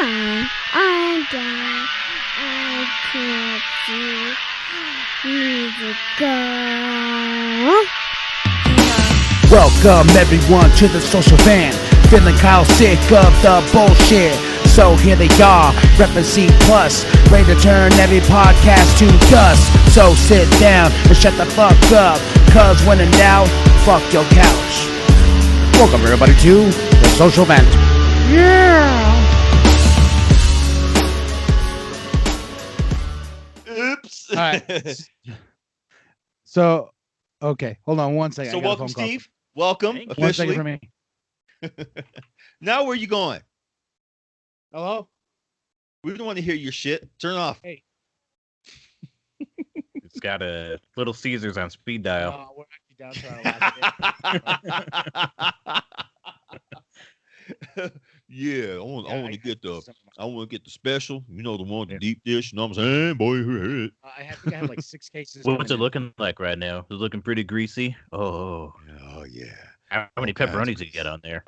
fine. I'm down. I can't see. Need to go. Welcome everyone to the social van. Feeling Kyle sick of the bullshit. So here they are, reppin' C+, ready to turn every podcast to dust. So sit down and shut the fuck up, cause when in doubt, fuck your couch. Welcome everybody to the social vent. Yeah! Oops. Alright. So, okay, hold on one second. So welcome, Steve. Welcome, officially. 1 second for me. Now where you going? Hello? We don't want to hear your shit. Turn off. Hey. It's got a Little Caesars on speed dial. We're actually down to our last Yeah, I want to get the special. You know, the one with the deep dish. You know what I'm saying, boy? I think I have like 6 cases. What's it looking like right now? Is it looking pretty greasy? Oh yeah. How many pepperonis did you get on there?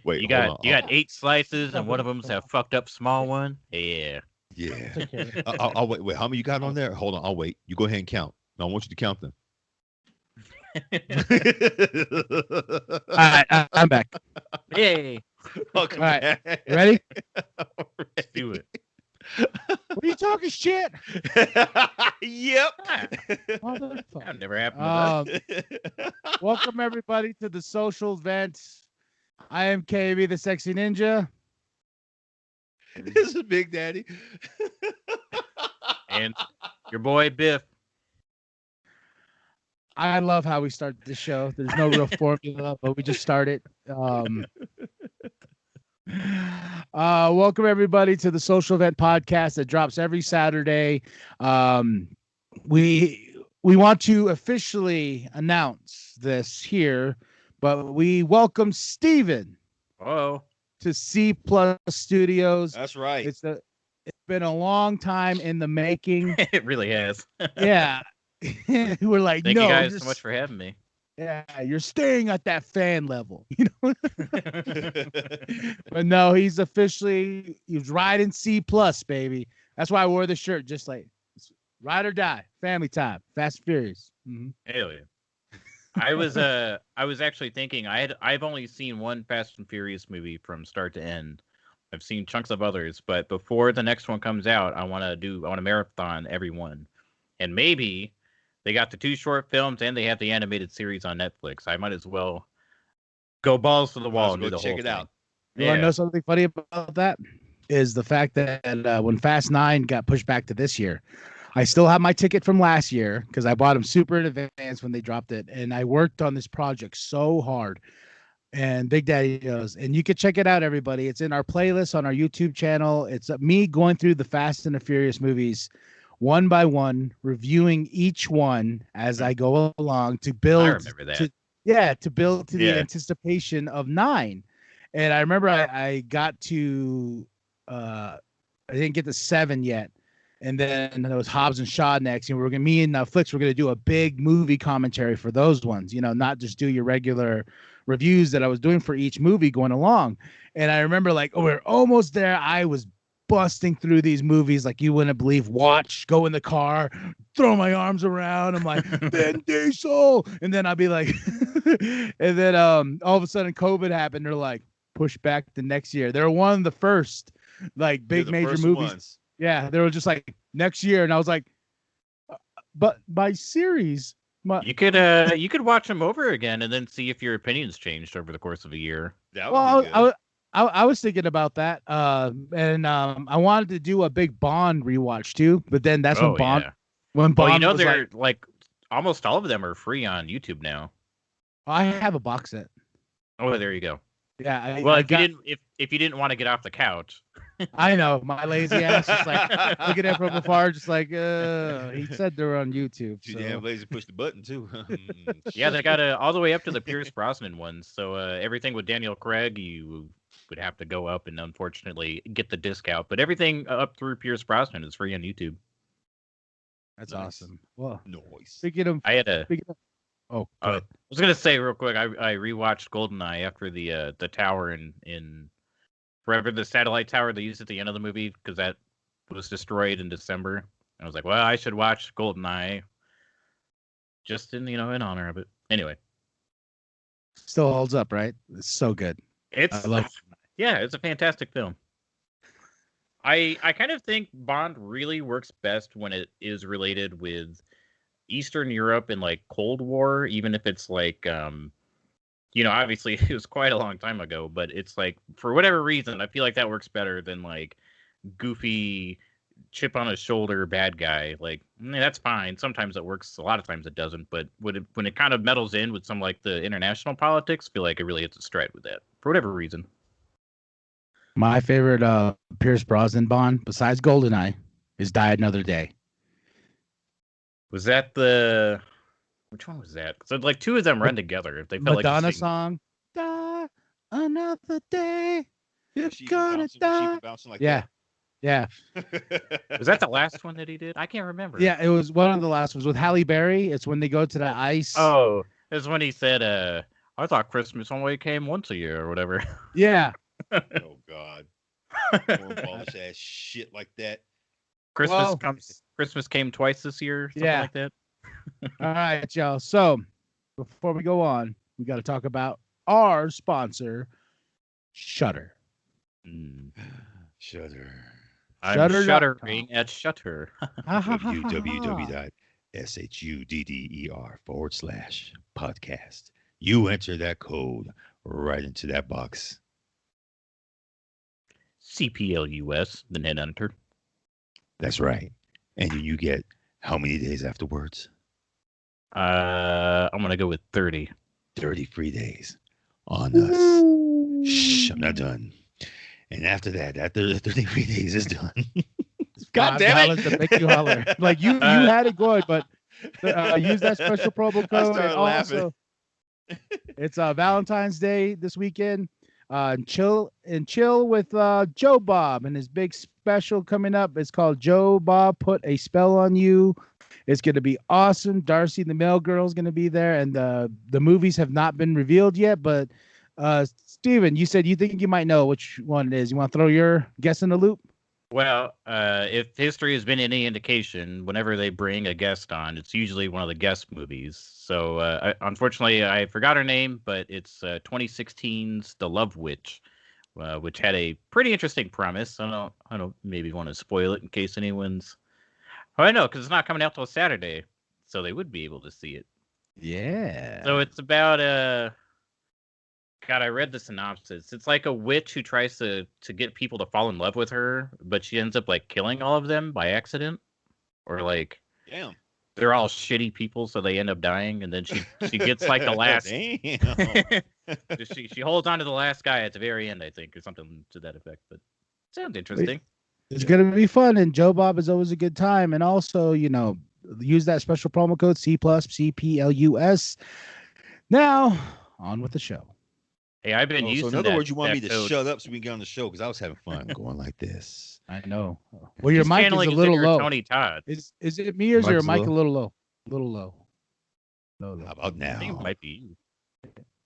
Wait, you got 8 slices, and one of them's a fucked up small one. Yeah. I'll wait. Wait, how many you got on there? Hold on, I'll wait. You go ahead and count. I want you to count them. All right, I'm back. Yay. Welcome All right, back. you ready? Let's do it. What are you talking shit? Yep. That never happened to us. Welcome everybody to the social vent. I am KMB The Sexy Ninja. This is Big Daddy. And your boy Biff. I love how we start this show. There's no real formula, but we just start it. Welcome everybody to the Social Event Podcast that drops every Saturday. We want to officially announce this here, but we welcome Steven to C+ Studios. That's right. It's been a long time in the making. It really has. Yeah. We're like, Thank no, you guys so much for having me. Yeah, you're staying at that fan level, you know. But no, he's riding C+, baby. That's why I wore the shirt, just like ride or die, family time, Fast and Furious. Mm-hmm. Hell yeah. I was actually thinking I've only seen one Fast and Furious movie from start to end. I've seen chunks of others, but before the next one comes out, I want to marathon every one. And maybe they got the 2 short films and they have the animated series on Netflix. I might as well go balls to the wall and do the whole thing. Check it out. You want to know something funny about that? Is the fact that when Fast 9 got pushed back to this year, I still have my ticket from last year because I bought them super in advance when they dropped it. And I worked on this project so hard. And Big Daddy knows. And you can check it out, everybody. It's in our playlist on our YouTube channel. It's me going through the Fast and the Furious movies one by one, reviewing each one as I go along to build. I remember that. To build to the anticipation of 9. And I remember I got to I didn't get to 7 yet. And then there was Hobbs and Shaw next. And me and Flix were gonna do a big movie commentary for those ones, you know, not just do your regular reviews that I was doing for each movie going along. And I remember we're almost there. I was busting through these movies like you wouldn't believe. Go in the car, throw my arms around. I'm like, Vin Diesel. And then I'll be like, and then all of a sudden COVID happened. They're like, push back the next year. They're one of the first big major movies. Ones. Yeah, they were just like next year. And I was like, but by series. You could watch them over again and then see if your opinions changed over the course of a year. I was thinking about that, and I wanted to do a big Bond rewatch too, but then that's when Bond. Well, they're like almost all of them are free on YouTube now. I have a box set. Oh, there you go. Yeah. If you didn't want to get off the couch. I know, my lazy ass just like looking at it from afar, just like he said they were on YouTube. Too damn lazy to push the button too. Yeah, they got all the way up to the Pierce Brosnan ones. So everything with Daniel Craig, you would have to go up and unfortunately get the discount. But everything up through Pierce Brosnan is free on YouTube. That's awesome. Well, noise. speaking of, I had a Oh, I good. was gonna say real quick. I rewatched GoldenEye after the tower in wherever the satellite tower they used at the end of the movie because that was destroyed in December. And I was like, well, I should watch GoldenEye just in honor of it. Anyway, Still holds up, right? It's so good. it's I love. yeah, it's a fantastic film. I kind of think Bond really works best when it is related with Eastern Europe and like Cold War, even if it's like obviously it was quite a long time ago, but it's like for whatever reason, I feel like that works better than like goofy chip on his shoulder bad guy. Like that's fine. Sometimes it works. A lot of times it doesn't. But when it kind of meddles in with some like the international politics, I feel like it really hits a stride with that for whatever reason. My favorite Pierce Brosnan Bond, besides GoldenEye, is Die Another Day. Was that which one was that? So like two of them run together. If they felt Madonna like song. Die another day. You're She gonna die. bouncing like Yeah. Yeah. that. was that the last one that he did? I can't remember. Yeah, it was one of the last ones with Halle Berry. It's when they go to the ice. Oh, it's when he said, I thought Christmas only came once a year or whatever. Yeah. Oh God. Cornballish ass shit like that. Christmas came twice this year, something like that. All right, y'all. So before we go on, we got to talk about our sponsor, Shudder. Shudder. I'm shuddering at Shudder. www.shudder.podcast. You enter that code right into that box. CPLUS, the net enter. That's right. And you get how many days afterwards? I'm gonna go with 30. 30 free days on us. Shh, I'm not done. And after that, after the 33 days is done. God damn it! To make you holler. Like you had it going, but use that special promo code. I started laughing. It's Valentine's Day this weekend. Chill with Joe Bob and his big special coming up. It's called Joe Bob Put a Spell on You. It's going to be awesome. Darcy, the mail girl, is going to be there, and the movies have not been revealed yet. But Steven, you said you think you might know which one it is. You want to throw your guess in the loop? Well, if history has been any indication, whenever they bring a guest on, it's usually one of the guest movies. So, unfortunately, I forgot her name, but it's 2016's The Love Witch, which had a pretty interesting premise. I don't maybe want to spoil it in case anyone's. Oh, I know, because it's not coming out till Saturday, so they would be able to see it. Yeah. So it's about God, I read the synopsis. It's like a witch who tries to get people to fall in love with her, but she ends up like killing all of them by accident, or like, damn, they're all shitty people, so they end up dying, and then she gets like the last. she holds on to the last guy at the very end, I think, or something to that effect. But sounds interesting. It's gonna be fun, and Joe Bob is always a good time. And also, use that special promo code CPLUS. Now, on with the show. Hey, I've been using. So in other words, you want me to code. shut up so we can get on the show because I was having fun going like this. I know. Well, your mic is a like little low. Tony Todd. Is it me or is your mic a little low? A little low. Low. How about now? I think it might be you.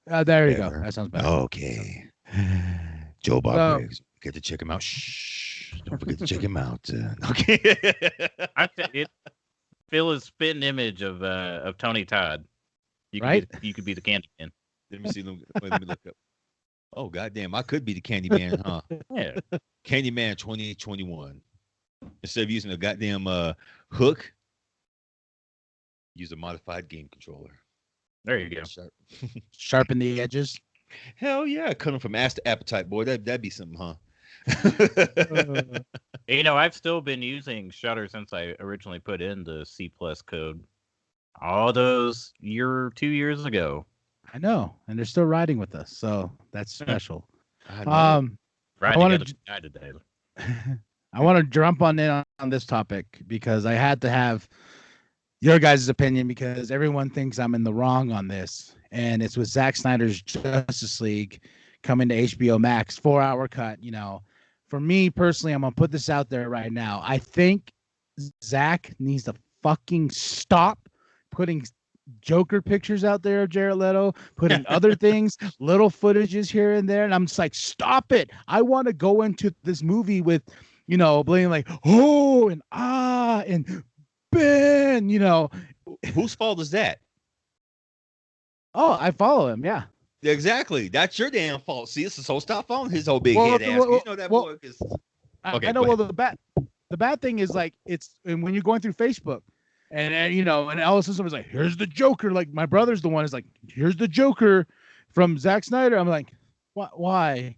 There you go. That sounds better. Okay. Joe Bob Briggs. Get to check him out. Shh. Don't forget to check him out. Okay. Phil is spitting image of Tony Todd. You could be the candy man. Let me see. Let me look up. Oh, goddamn. I could be the candy man, huh? Yeah. Candy Man 2021. Instead of using a goddamn hook, use a modified game controller. There you go. Sharpen the edges. Hell yeah. Cutting from ass to appetite, boy. That'd be something, huh? I've still been using Shudder since I originally put in the C+ code. All those 2 years ago. I know, and they're still riding with us, so that's special. I want to jump on this topic because I had to have your guys' opinion because everyone thinks I'm in the wrong on this, and it's with Zack Snyder's Justice League coming to HBO Max, 4-hour cut. For me personally, I'm gonna put this out there right now. I think Zack needs to fucking stop putting Joker pictures out there of Jared Leto, putting other things, little footages here and there, and I'm just like, stop it! I want to go into this movie with, blaming like, oh and ah and Ben, Whose fault is that? Oh, I follow him. Yeah. Exactly. That's your damn fault. See, so stop following his whole big head ass. You know that boy is. Okay, I know. Well, the bad thing is like and when you're going through Facebook, and and all of a sudden somebody's like, "Here's the Joker." Like my brother's the one is like, "Here's the Joker from Zack Snyder." I'm like, Why?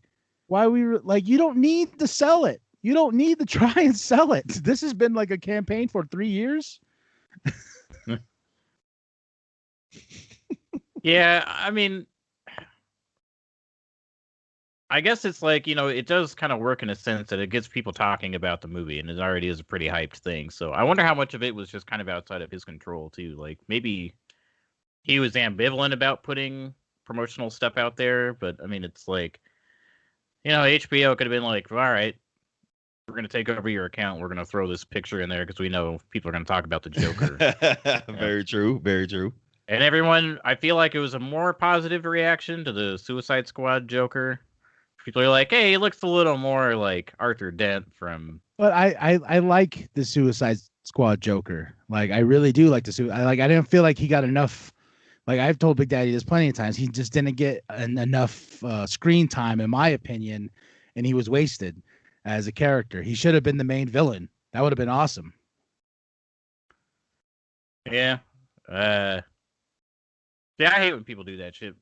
Like you don't need to sell it. You don't need to try and sell it. This has been like a campaign for 3 years. Yeah, I mean, I guess it's like, it does kind of work in a sense that it gets people talking about the movie, and it already is a pretty hyped thing. So I wonder how much of it was just kind of outside of his control, too. Like, maybe he was ambivalent about putting promotional stuff out there, but, I mean, it's like, HBO could have been like, all right, we're going to take over your account. We're going to throw this picture in there because we know people are going to talk about the Joker. Very true. Very true. And everyone, I feel like it was a more positive reaction to the Suicide Squad Joker. People are like, hey, he looks a little more like Arthur Dent from. But I like the Suicide Squad Joker. Like I really do like the I didn't feel like he got enough. Like I've told Big Daddy this plenty of times, he just didn't get enough screen time, in my opinion, and he was wasted as a character. He should have been the main villain. That would have been awesome. Yeah. Yeah, I hate when people do that shit.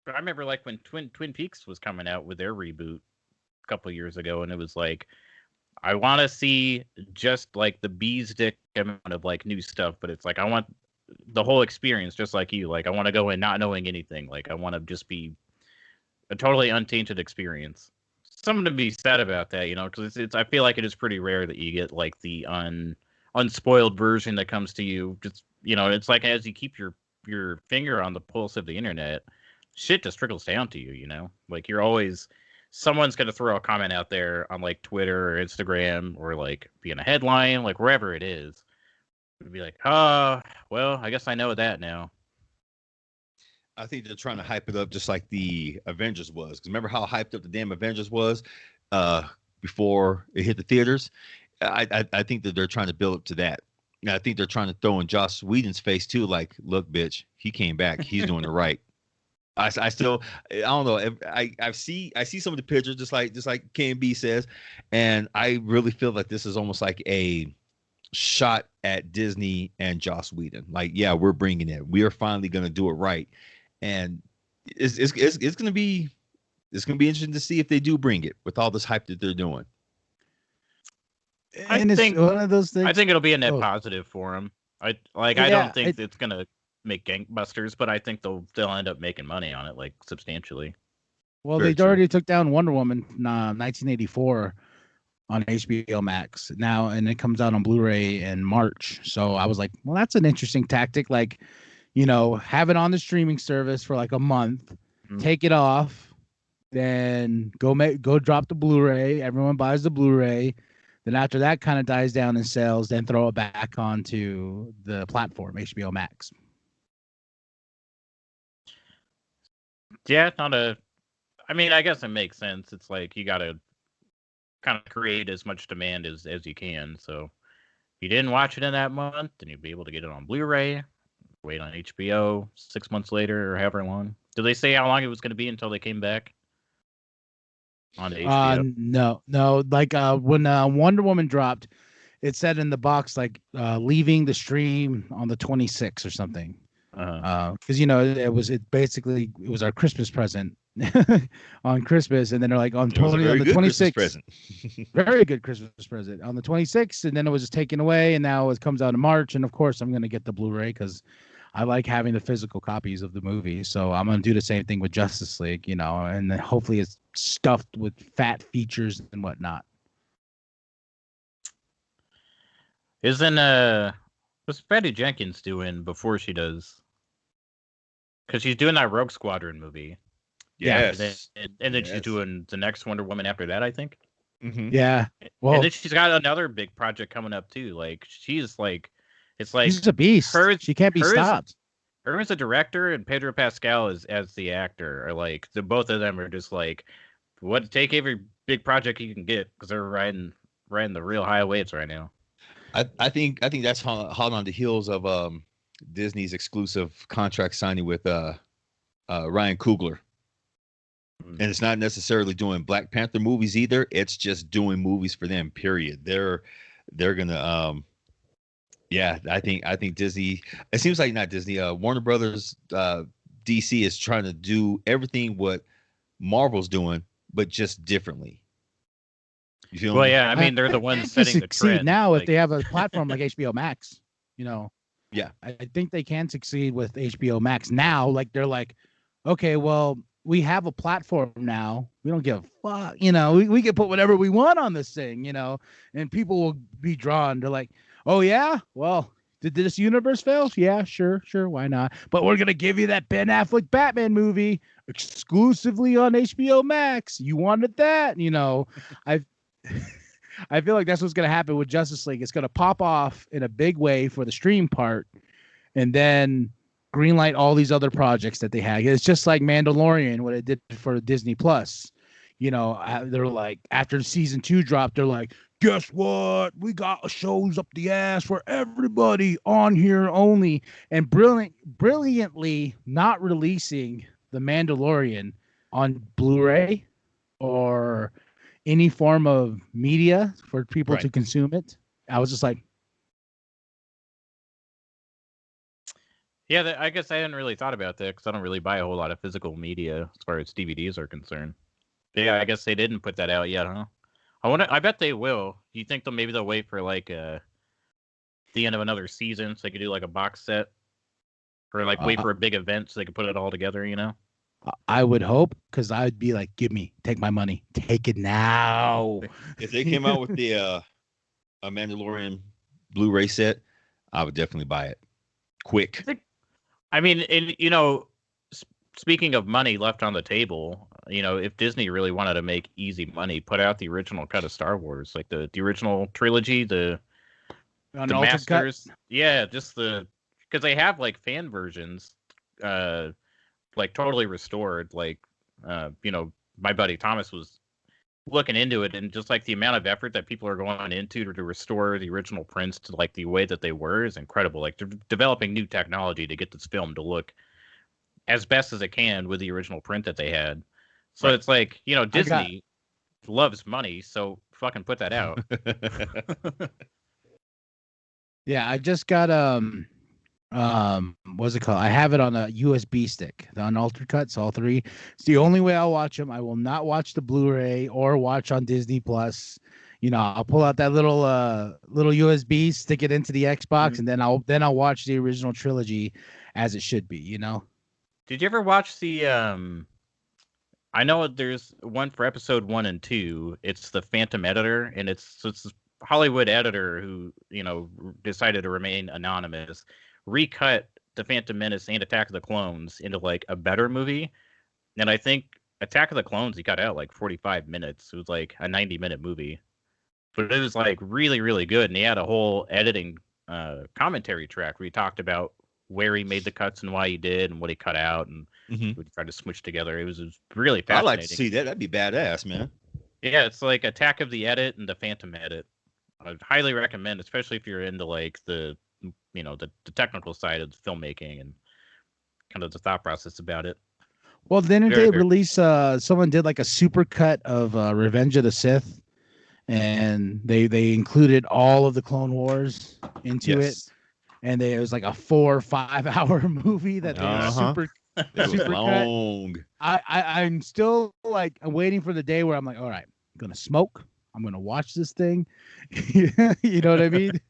But I remember like when Twin Peaks was coming out with their reboot a couple of years ago, and it was like, I want to see just like the bee's dick amount of like new stuff, but it's like I want the whole experience just like you. Like I want to go in not knowing anything. Like I want to just be a totally untainted experience. Something to be said about that, because it's I feel like it is pretty rare that you get like the unspoiled version that comes to you. Just it's like as you keep your finger on the pulse of the internet, shit just trickles down to you, like you're always, someone's going to throw a comment out there on like Twitter or Instagram or like be in a headline, like wherever it is. It'd be like, well, I guess I know that now. I think they're trying to hype it up just like the Avengers was. Because remember how hyped up the damn Avengers was before it hit the theaters? I think that they're trying to build up to that. And I think they're trying to throw in Joss Whedon's face too, like, look, bitch, he came back. He's doing it right. I don't know. I see some of the pictures, just like KMB says, and I really feel like this is almost like a shot at Disney and Joss Whedon. Like, yeah, we're bringing it. We are finally going to do it right, and it's going to be interesting to see if they do bring it with all this hype that they're doing. I think one of those things. I think it'll be a net positive for them. I don't think it's gonna make gangbusters, but I think they'll end up making money on it, like substantially. Well, they already took down Wonder Woman 1984 on HBO Max now, and it comes out on Blu-ray in March. So I was like, well, that's an interesting tactic. Like, have it on the streaming service for like a month, take it off, then go drop the Blu-ray. Everyone buys the Blu-ray. Then after that kind of dies down in sales, then throw it back onto the platform, HBO Max. Yeah, I guess it makes sense. It's like you got to kind of create as much demand as you can. So if you didn't watch it in that month, then you'd be able to get it on Blu-ray, wait on HBO 6 months later or however long. Did they say how long it was going to be until they came back? On HBO? No. Like when Wonder Woman dropped, it said in the box like leaving the stream on the 26th or something. Because it was our Christmas present on Christmas, and then they're like on the 26th. Very good Christmas present on the 26th, and then it was just taken away, and now it comes out in March. And of course, I'm gonna get the Blu-ray because I like having the physical copies of the movie. So I'm gonna do the same thing with Justice League, and then hopefully it's stuffed with fat features and whatnot. What's Patty Jenkins doing before she does? Because she's doing that Rogue Squadron movie. Yes. And then she's doing the next Wonder Woman after that, I think. Mm-hmm. Yeah. Well, and then she's got another big project coming up too. Like she's a beast. She can't be stopped. Irwin's the director and Pedro Pascal is as the actor. Or like both of them are just like, what take every big project you can get because they're riding the real high waves right now. I think that's hot on the heels of Disney's exclusive contract signing with Ryan Coogler. And it's not necessarily doing Black Panther movies either. It's just doing movies for them, period. They're gonna I think Disney, it seems like not Disney, Warner Brothers, DC is trying to do everything what Marvel's doing, but just differently. You feel well, me? yeah, I mean they're the ones setting the trend. Now, like, if they have a platform like HBO Max, you know, yeah, I think they can succeed with HBO Max now. Like they're like, okay, well, we have a platform now. We don't give a fuck, you know. We can put whatever we want on this thing, you know, and people will be drawn. They're like, oh yeah, well, did this universe fail? Yeah, sure, why not? But we're gonna give you that Ben Affleck Batman movie exclusively on HBO Max. You wanted that, you know. I feel like that's what's gonna happen with Justice League. It's gonna pop off in a big way for the stream part, and then greenlight all these other projects that they had. It's just like Mandalorian, what it did for Disney Plus. You know, they're like, after season 2 dropped, they're like, guess what? We got shows up the ass for everybody on here only. And brilliantly not releasing the Mandalorian on Blu-ray or any form of media for people to consume it. I was just like, yeah, I guess I hadn't really thought about that because I don't really buy a whole lot of physical media as far as DVDs are concerned. Yeah, I guess they didn't put that out yet, huh? I bet they will. Do you think maybe they'll wait for like the end of another season so they could do like a box set, or like wait for a big event so they could put it all together? You know, I would hope, because I would be like, take my money, take it now. If they came out with the a Mandalorian Blu-ray set, I would definitely buy it quick. I mean, you know, speaking of money left on the table, you know, if Disney really wanted to make easy money, put out the original cut of Star Wars, like the original trilogy, the Masters. Cut? Yeah, just because they have like fan versions, like totally restored. Like, you know, my buddy Thomas was looking into it, and just like the amount of effort that people are going into to restore the original prints to like the way that they were is incredible. Like they're developing new technology to get this film to look as best as it can with the original print that they had. So it's like, you know, Disney loves money, so fucking put that out. Yeah, I just got what's it called? I have it on a USB stick, the unaltered cuts, all 3. It's the only way I'll watch them. I will not watch the Blu-ray or watch on Disney Plus. You know, I'll pull out that little USB, stick it into the Xbox, and then I'll watch the original trilogy as it should be, you know. Did you ever watch the I know there's one for episode 1 and 2. It's the Phantom Editor, and it's a Hollywood editor who, you know, decided to remain anonymous, recut the Phantom Menace and Attack of the Clones into like a better movie. And I think Attack of the Clones, he cut out like 45 minutes. It was like a 90-minute movie, but it was like really, really good. And he had a whole editing commentary track where he talked about where he made the cuts and why he did and what he cut out and what he tried to smoosh together. It was really fascinating. I'd like to see that. That'd be badass, man. Yeah, it's like Attack of the Edit and the Phantom Edit. I'd highly recommend, especially if you're into like the technical side of the filmmaking and kind of the thought process about it. Well, didn't they release someone did like a super cut of Revenge of the Sith, and they included all of the Clone Wars into it, and it was like a 4 or 5 hour movie that they super long cut. I'm still like, I'm waiting for the day where I'm like, all right, I'm gonna smoke, I'm gonna watch this thing. You know what I mean?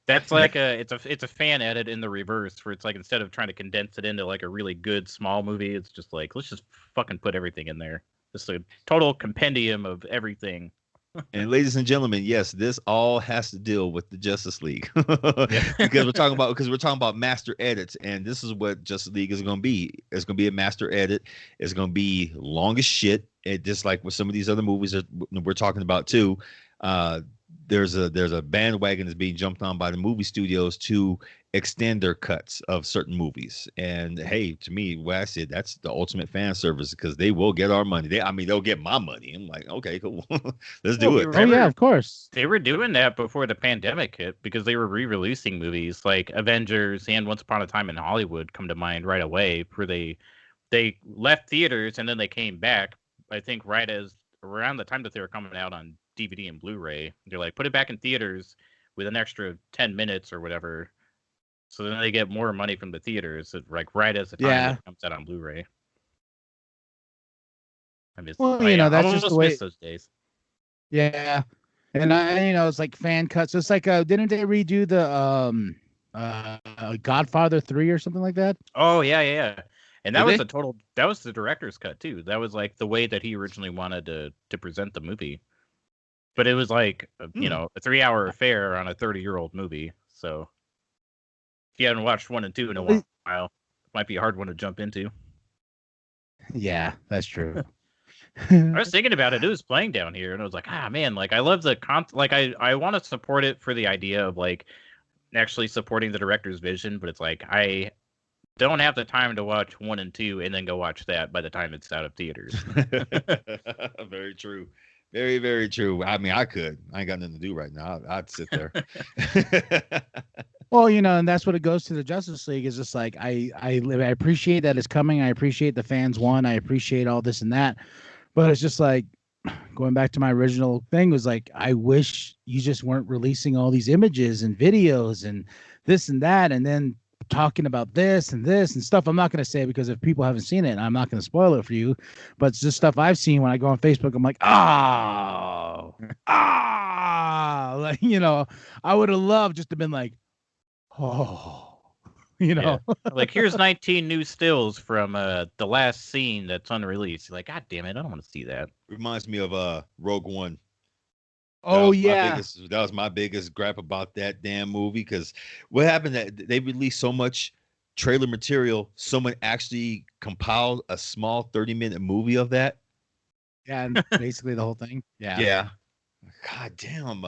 That's like it's a fan edit in the reverse, where it's like, instead of trying to condense it into like a really good small movie, it's just like, let's just fucking put everything in there. Just a total compendium of everything. And ladies and gentlemen, yes, this all has to deal with the Justice League because we're talking about master edits, and this is what Justice League is going to be. It's going to be a master edit. It's going to be long as shit. It just like with some of these other movies that we're talking about too. There's a bandwagon that's being jumped on by the movie studios to extend their cuts of certain movies. And hey, to me, what I said, that's the ultimate fan service because they will get our money. They'll get my money. I'm like, okay, cool. Let's do it. Oh yeah, of course. They were doing that before the pandemic hit because they were re-releasing movies like Avengers and Once Upon a Time in Hollywood come to mind right away, where they left theaters and then they came back. I think right as around the time that they were coming out on DVD and Blu-ray, they're like, put it back in theaters with an extra 10 minutes or whatever. So then they get more money from the theaters, like right as the time it comes out on Blu-ray. I miss, Well, that's just the way. miss those days. Yeah, and it's like fan cuts. It's like, didn't they redo the Godfather 3 or something like that? Oh yeah. And that Did was they? that was the director's cut too. That was like the way that he originally wanted to present the movie. But it was like, a 3-hour affair on a 30-year-old movie. So if you haven't watched 1 and 2 in a while, it might be a hard one to jump into. Yeah, that's true. I was thinking about it. It was playing down here, and I was like, man, like I love the like I want to support it for the idea of like actually supporting the director's vision, but it's like I don't have the time to watch 1 and 2 and then go watch that by the time it's out of theaters. Very true. Very, very true. I mean, I ain't got nothing to do right now. I'd sit there. Well, and that's what it goes to the Justice League. Is just like I appreciate that it's coming. I appreciate the fans won. I appreciate all this and that. But it's just like going back to my original thing was like, I wish you just weren't releasing all these images and videos and this and that, and then talking about this and stuff. I'm not going to say because if people haven't seen it, I'm not going to spoil it for you. But it's just stuff I've seen when I go on Facebook. I'm like, like, I would have loved just to been like, Yeah. Like, here's 19 new stills from the last scene that's unreleased. You're like, God damn it, I don't want to see that. Reminds me of Rogue One. Oh yeah, that was my biggest gripe about that damn movie, because what happened that they released so much trailer material, someone actually compiled a small 30-minute movie of that. Yeah, and basically the whole thing. Yeah. God damn.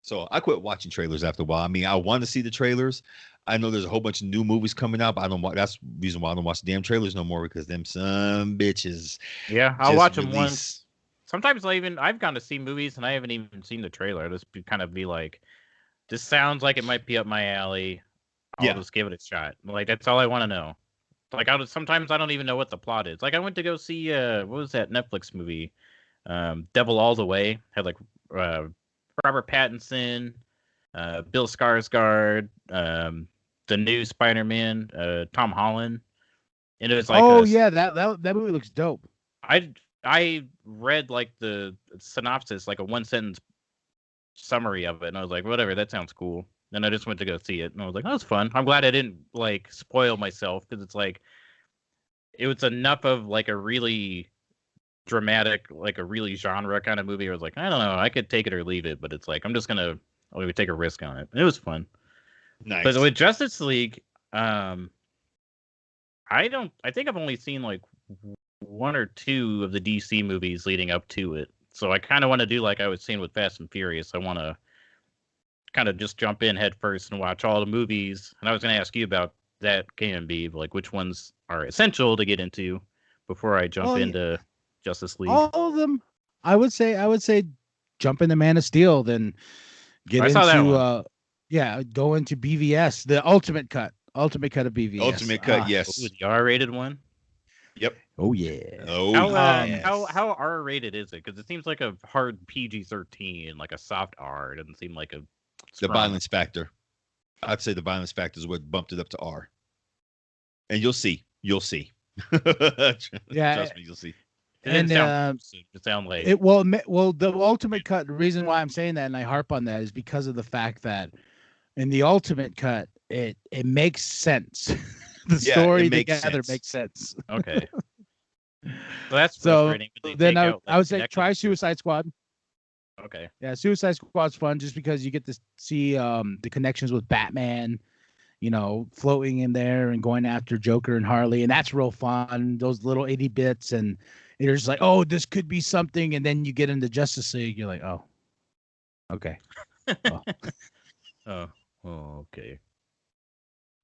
So I quit watching trailers after a while. I mean, I want to see the trailers. I know there's a whole bunch of new movies coming up. That's the reason why I don't watch the damn trailers no more, because them some bitches. Yeah, I'll watch them once. Sometimes I've gone to see movies and I haven't even seen the trailer. I'll just be like, this sounds like it might be up my alley. I'll just give it a shot. Like, that's all I want to know. Like, sometimes I don't even know what the plot is. Like, I went to go see what was that Netflix movie? Devil All the Way. Had like Robert Pattinson, Bill Skarsgård, the new Spider-Man, Tom Holland, and it was like, that movie looks dope. I read like the synopsis, like a 1-sentence summary of it, and I was like, whatever, that sounds cool. And I just went to go see it, and I was like, that was fun. I'm glad I didn't like spoil myself, because it's like it was enough of like a really dramatic, like a really genre kind of movie. I was like, I don't know, I could take it or leave it, but it's like I'm just gonna take a risk on it. And it was fun. Nice. But with Justice League, I think I've only seen like 1 or 2 of the DC movies leading up to it. So I kind of want to do like I was saying with Fast and Furious. I want to kind of just jump in head first and watch all the movies. And I was going to ask you about that, KMB, like which ones are essential to get into before I jump into Justice League. All of them. I would say jump into Man of Steel, then get into go into BVS, the ultimate cut of BVS. Ultimate cut, yes. Ooh, the R-rated one. Yep. Oh yeah. How R-rated is it? Because it seems like a hard PG-13, like a soft R. It doesn't seem like a the violence factor. I'd say the violence factor is what bumped it up to R. And you'll see. Trust me, you'll see. It sound like it. Well, the ultimate cut. The reason why I'm saying that, and I harp on that, is because of the fact that in the ultimate cut, it makes sense. The story together makes sense. Okay. Well, that's frustrating. Then I would say try Suicide Squad. Okay. Yeah, Suicide Squad's fun just because you get to see the connections with Batman, floating in there and going after Joker and Harley, and that's real fun. Those little 80 bits, and you're just like, oh, this could be something, and then you get into Justice League, you're like, oh, okay. Oh, okay.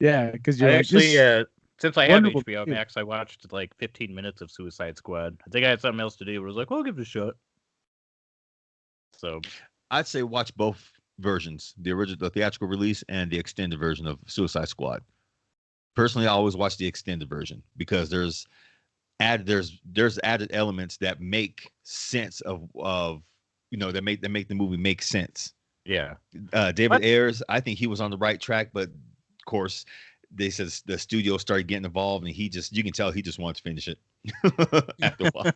Yeah, because you're I like, actually, this- since I have wonderful HBO too. Max, I watched like 15 minutes of Suicide Squad. I think I had something else to do, but I was like, well, I'll give it a shot. So I'd say watch both versions, the original, the theatrical release, and the extended version of Suicide Squad. Personally, I always watch the extended version because there's added elements that make sense of that make the movie make sense. yeah, David What? Ayers, I think he was on the right track, but of course, they said the studio started getting involved, and you can tell he just wanted to finish it. After a while,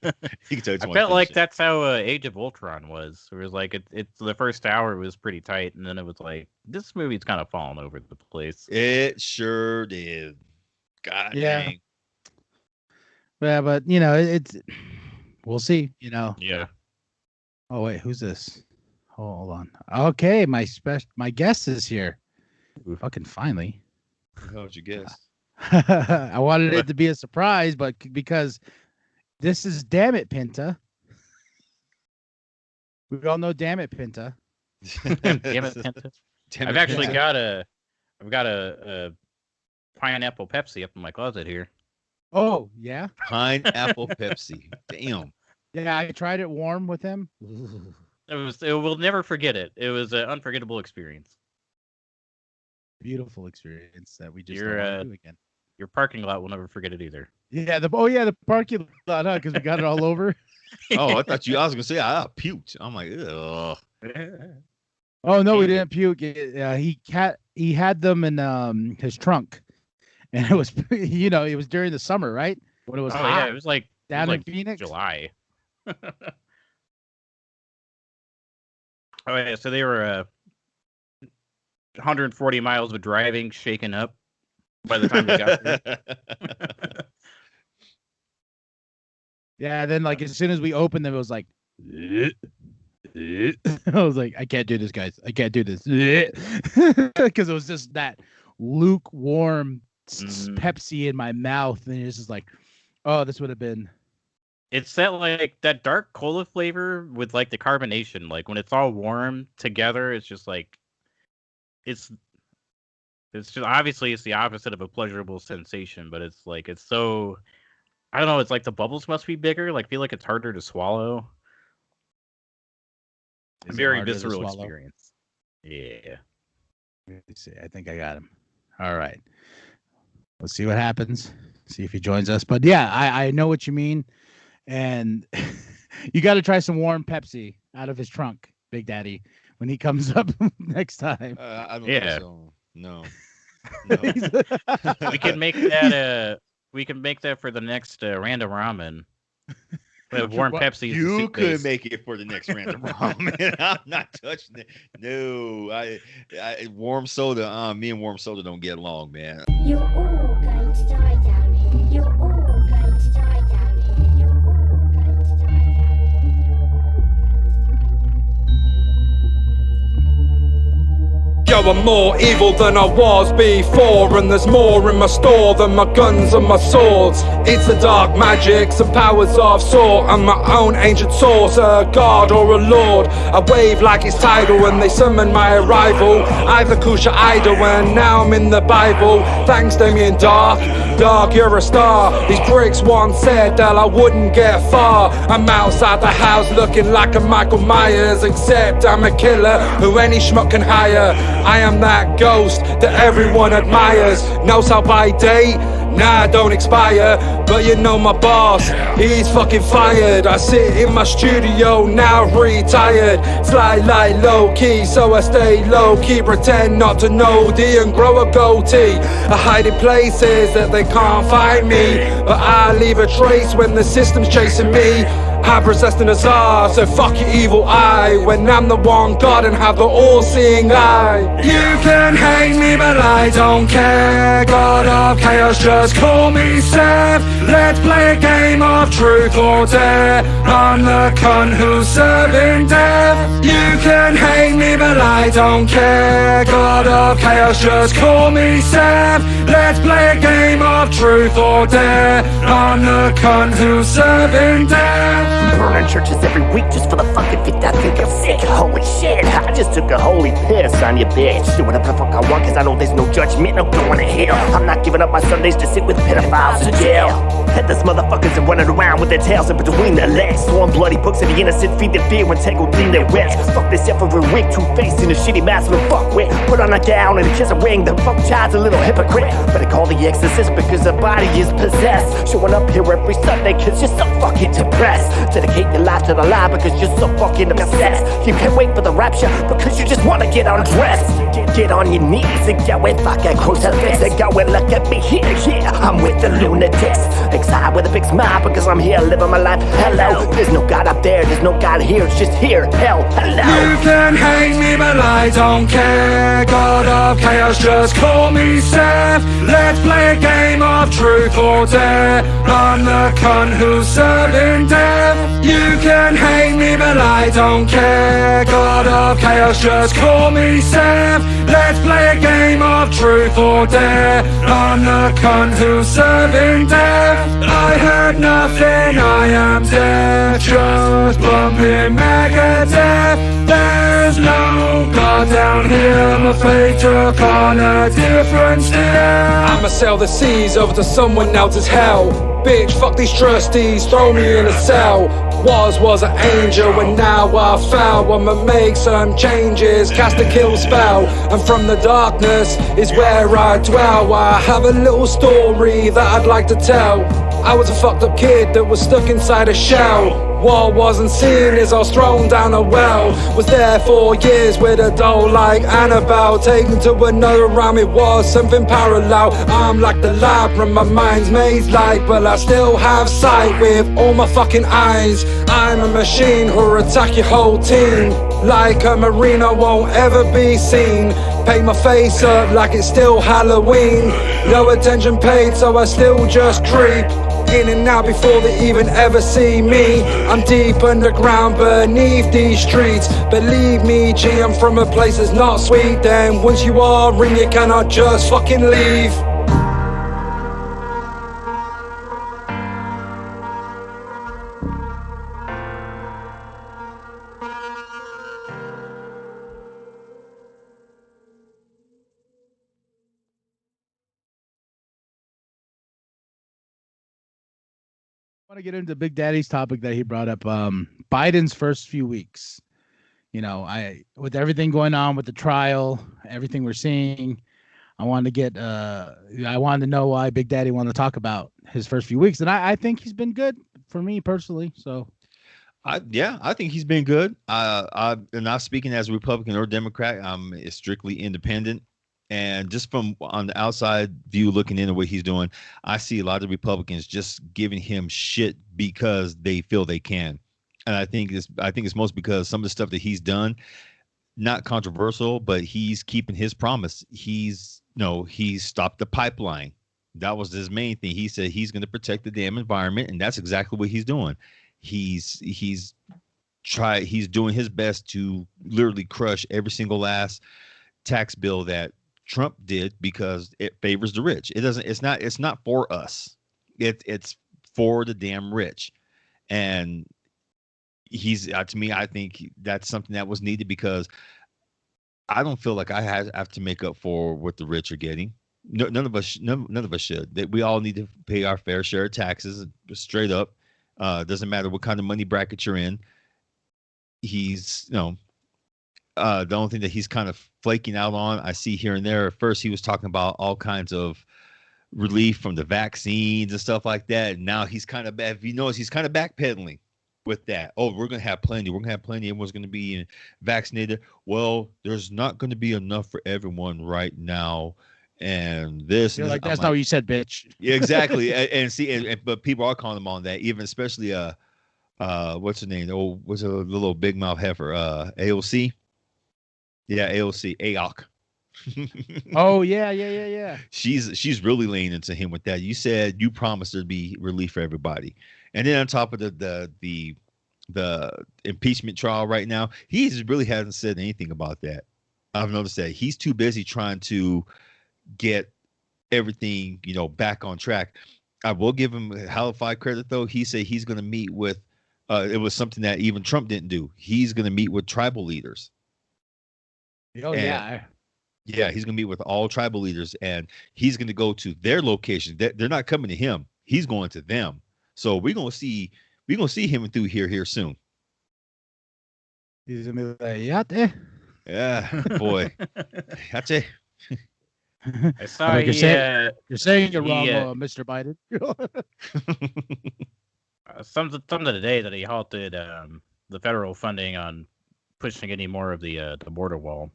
you can tell he just I wanted to felt like finish it. that's how Age of Ultron was. It was like it's the first hour was pretty tight, and then it was like this movie's kind of falling over the place. It sure did. God Yeah. dang. Yeah, but it's we'll see. Yeah, Oh wait, who's this? Hold on. Okay, my guest is here. Oof. Fucking finally. How would you guess? I wanted it to be a surprise, but because this is DAMMIT Penta. We all know DAMMIT Penta. damn it, Penta. I've actually got a pineapple Pepsi up in my closet here. Oh yeah, Pineapple Pepsi. Damn. yeah. I tried it warm with him. We'll never forget it. It was an unforgettable experience. Beautiful experience that we just You're, don't want to do again. Your parking lot will never forget it either. Yeah, the parking lot, huh? Because we got it all over. Oh, I thought I was gonna say I puked. I'm like, ugh. Oh no, we Candy. didn't puke. He had them in his trunk, and it was it was during the summer, right? When it was Oh hot yeah, it was like down like in Phoenix. July. Oh yeah, so they were 140 miles of driving, shaken up by the time we got there. Yeah, then like as soon as we opened them, it was like, I was like, I can't do this, guys. I can't do this because it was just that lukewarm Mhm. Pepsi in my mouth, and it's just like, oh, this would have been. It's that like that dark cola flavor with like the carbonation. Like when it's all warm together, it's just like it's just obviously it's the opposite of a pleasurable sensation, but it's like it's so I don't know, it's like the bubbles must be bigger. Like feel like it's harder to swallow. Is it Very harder to visceral swallow? experience. Yeah. Let me see. I think I got him. All right. Let's see what happens. See if he joins us. But yeah, I know what you mean. And you got to try some warm Pepsi out of his trunk, Big Daddy, when he comes up next time. I don't Yeah. think so. No. We can make that for the next random ramen. With warm What? Pepsi. as the You soup could base. make it for the next random ramen. I'm not touching it. No, I warm soda. Me and warm soda don't get along, man. You're all going to die down here. You're all going to die down here. You're all going to die down Yo, I'm more evil than I was before, and there's more in my store than my guns and my swords. It's the dark magic, some powers I've sought, and my own ancient source, a god or a lord. I wave like it's tidal when they summon my arrival. I've a Kusha idol and now I'm in the Bible. Thanks Damien Dark, you're a star. These pricks once said that I wouldn't get far. I'm outside the house looking like a Michael Myers, except I'm a killer who any schmuck can hire. I am that ghost that everyone admires. Knows how by day, nah, don't expire. But you know my boss, he's fucking fired. I sit in my studio, now retired. Fly like low key, so I stay low key. Pretend not to know D and grow a goatee. I hide in places that they can't find me, but I leave a trace when the system's chasing me. I possessed an Azar, so fuck your evil eye. When I'm the one God and have the all-seeing eye. You can hate me but I don't care. God of chaos, just call me Seth. Let's play a game of truth or dare. I'm the cunt who's serving death. You can hate me but I don't care. God of chaos, just call me Seth. Let's play a game of truth or dare. I'm the cunt who's serving death. Burning churches every week just for the fucking fact that I think I'm sick. Holy shit. shit, I just took a holy piss on your bitch. Do whatever the fuck I want, cause I know there's no judgment, no going to hell. I'm not giving up my Sundays to sit with pedophiles in jail. Headless motherfuckers are running around with their tails in between their legs. Throwing bloody books at the innocent, feed their fear and tangled in their webs. Fuck this every week, two-faced in a shitty mask with fuck with. Put on a gown and a kiss a ring, the fuck child's a little hypocrite. Better call the exorcist because the body is possessed. Showing up here every Sunday cause you're so fucking depressed. Dedicate your life to the lie because you're so fucking obsessed. You can't wait for the rapture because you just wanna get undressed. Get on your knees and go and fuck a crucifix. And go and look at me here, yeah, I'm with the lunatics. Excited with a big smile because I'm here living my life. Hello, there's no God up there, there's no God here, it's just here. Hell, hello. You can hate me, but I don't care. God of chaos, just call me Seth. Let's play a game of truth or dare. I'm the cunt who's serving death. You can hate me, but I don't care. God of chaos, just call me Seth. Let's play a game of truth or dare. I'm the cunt who's serving death. I heard nothing, I am deaf. Just bumping Megadeth. There's no God down here. My fate took on a different step. I'ma sail the seas over to someone else's hell. Bitch, fuck these trustees, throw me in a cell. Was an angel and now I fell. I'ma make some changes, cast a kill spell. And from the darkness is where I dwell. I have a little story that I'd like to tell. I was a fucked up kid that was stuck inside a shell. What wasn't seen is I was thrown down a well. Was there for years with a doll like Annabelle. Taken to another realm, it was something parallel. I'm like the labyrinth, my mind's maze-like, but I still have sight with all my fucking eyes. I'm a machine who'll attack your whole team. Like a marina won't ever be seen. Paint my face up like it's still Halloween. No attention paid, so I still just creep in and out before they even ever see me. I'm deep underground beneath these streets. Believe me, G, I'm from a place that's not sweet. Then once you are in, you cannot just fucking leave. I want to get into Big Daddy's topic that he brought up. Biden's first few weeks. You know, with everything going on with the trial, everything we're seeing, I wanted to know why Big Daddy wanted to talk about his first few weeks, and I think he's been good for me personally. So, I think he's been good. I'm not speaking as a Republican or Democrat. I'm strictly independent. And just from on the outside view, looking into what he's doing, I see a lot of Republicans just giving him shit because they feel they can. And I think it's most because some of the stuff that he's done, not controversial, but he's keeping his promise. He stopped the pipeline. That was his main thing. He said he's going to protect the damn environment, and that's exactly what he's doing. He's doing his best to literally crush every single last tax bill that Trump did because it favors the rich. It's not for us. It's for the damn rich. And he's to me, I think that's something that was needed because I don't feel like I have to make up for what the rich are getting. No, none of us should. That we all need to pay our fair share of taxes straight up. Doesn't matter what kind of money bracket you're in. He's the only thing that he's kind of flaking out on, I see here and there. At first, he was talking about all kinds of relief from the vaccines and stuff like that. And now he's kind of bad. If you notice, he's kind of backpedaling with that. Oh, we're going to have plenty. We're going to have plenty. Everyone's going to be vaccinated. Well, there's not going to be enough for everyone right now. And this. You're like, that's not what you said, bitch. Yeah, exactly. But people are calling him on that, even especially what's her name? Oh, what's a little big mouth heifer? AOC. Yeah, AOC, AOC. Oh yeah. She's really leaning into him with that. You said you promised there'd be relief for everybody, and then on top of the impeachment trial right now, he really hasn't said anything about that. I've noticed that he's too busy trying to get everything back on track. I will give him halified credit though. He said he's going to meet with. It was something that even Trump didn't do. He's going to meet with tribal leaders. Oh And- yeah. Yeah, he's gonna meet with all tribal leaders, and he's gonna go to their location. They're not coming to him; he's going to them. So we're gonna see him through here soon. He's gonna be like, yate. Yeah, boy, that's it. I saw Like he, you're saying it he, wrong, Mr. Biden. some of the day that he halted the federal funding on pushing any more of the border wall.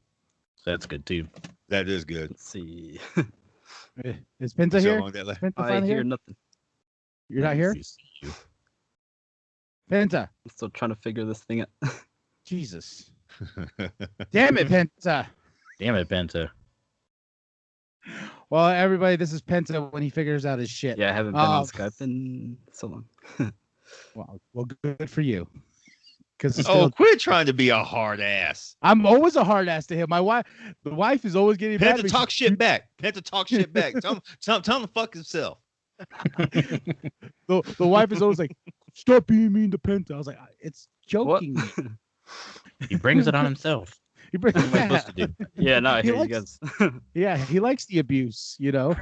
So that's good too. That is good. Let's see. Is Penta So here? long that Penta I finally hear here? nothing. You're not here? Penta. I'm still trying to figure this thing out. Jesus. Damn it, Penta. Damn it, Penta. Well, everybody, this is Penta when he figures out his shit. Yeah, I haven't been on Um, Skype in so long. Well, good for you. Because Oh, quit trying to be a hard ass. I'm always a hard ass to him. The wife is always getting mad at Penta me. talk shit back. Penta talk shit back. Tell him to fuck himself. The wife is always like, stop being mean to Penta. I was like, it's joking. He brings it on himself. He brings- What am I supposed to do? Yeah, no, I He hear you likes- guys. yeah, he likes the abuse, you know.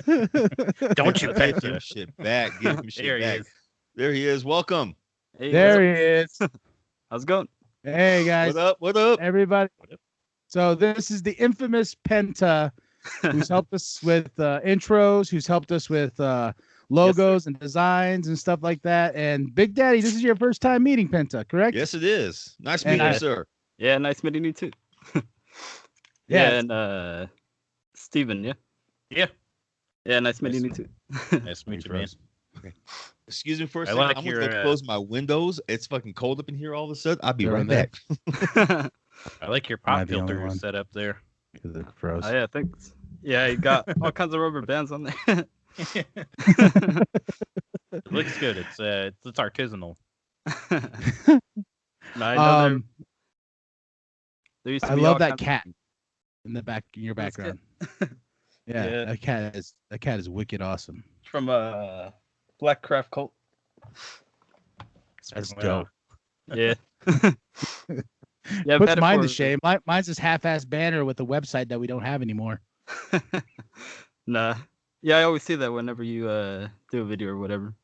Don't you, Take Penta? some shit back. Give him There shit he back. is. There he is. Welcome. Hey, There he is. how's it going? Hey guys, What up? What up? everybody. So this is the infamous Penta, who's helped us with intros, who's helped us with logos and designs and stuff like that. And Big Daddy, this is your first time meeting Penta, correct? Yes, it is. Nice And meeting you, I- sir. Yeah, nice meeting you too. Yeah. and Steven, yeah? Yeah. Yeah, nice meeting you too. Nice to meet you, man. Excuse me for a I second. like I'm your, gonna go close my windows. It's fucking cold up in here all of a sudden. I'll be They're right in there. back. I like your Am I pop the only filter one? set up there. Because it froze. Oh, yeah, thanks. Yeah, you got all kinds of rubber bands on there. It looks good. It's artisanal. No, I know Um, there used to I be love all that kinds of- cat in your That's background. good. Yeah, Yeah. that cat is wicked awesome. from Black Craft Cult. That's Wow. dope. Yeah. Yeah, I've Puts had it mine to for- shame. Mine's this half-ass banner with a website that we don't have anymore. Nah. Yeah, I always see that whenever you do a video or whatever.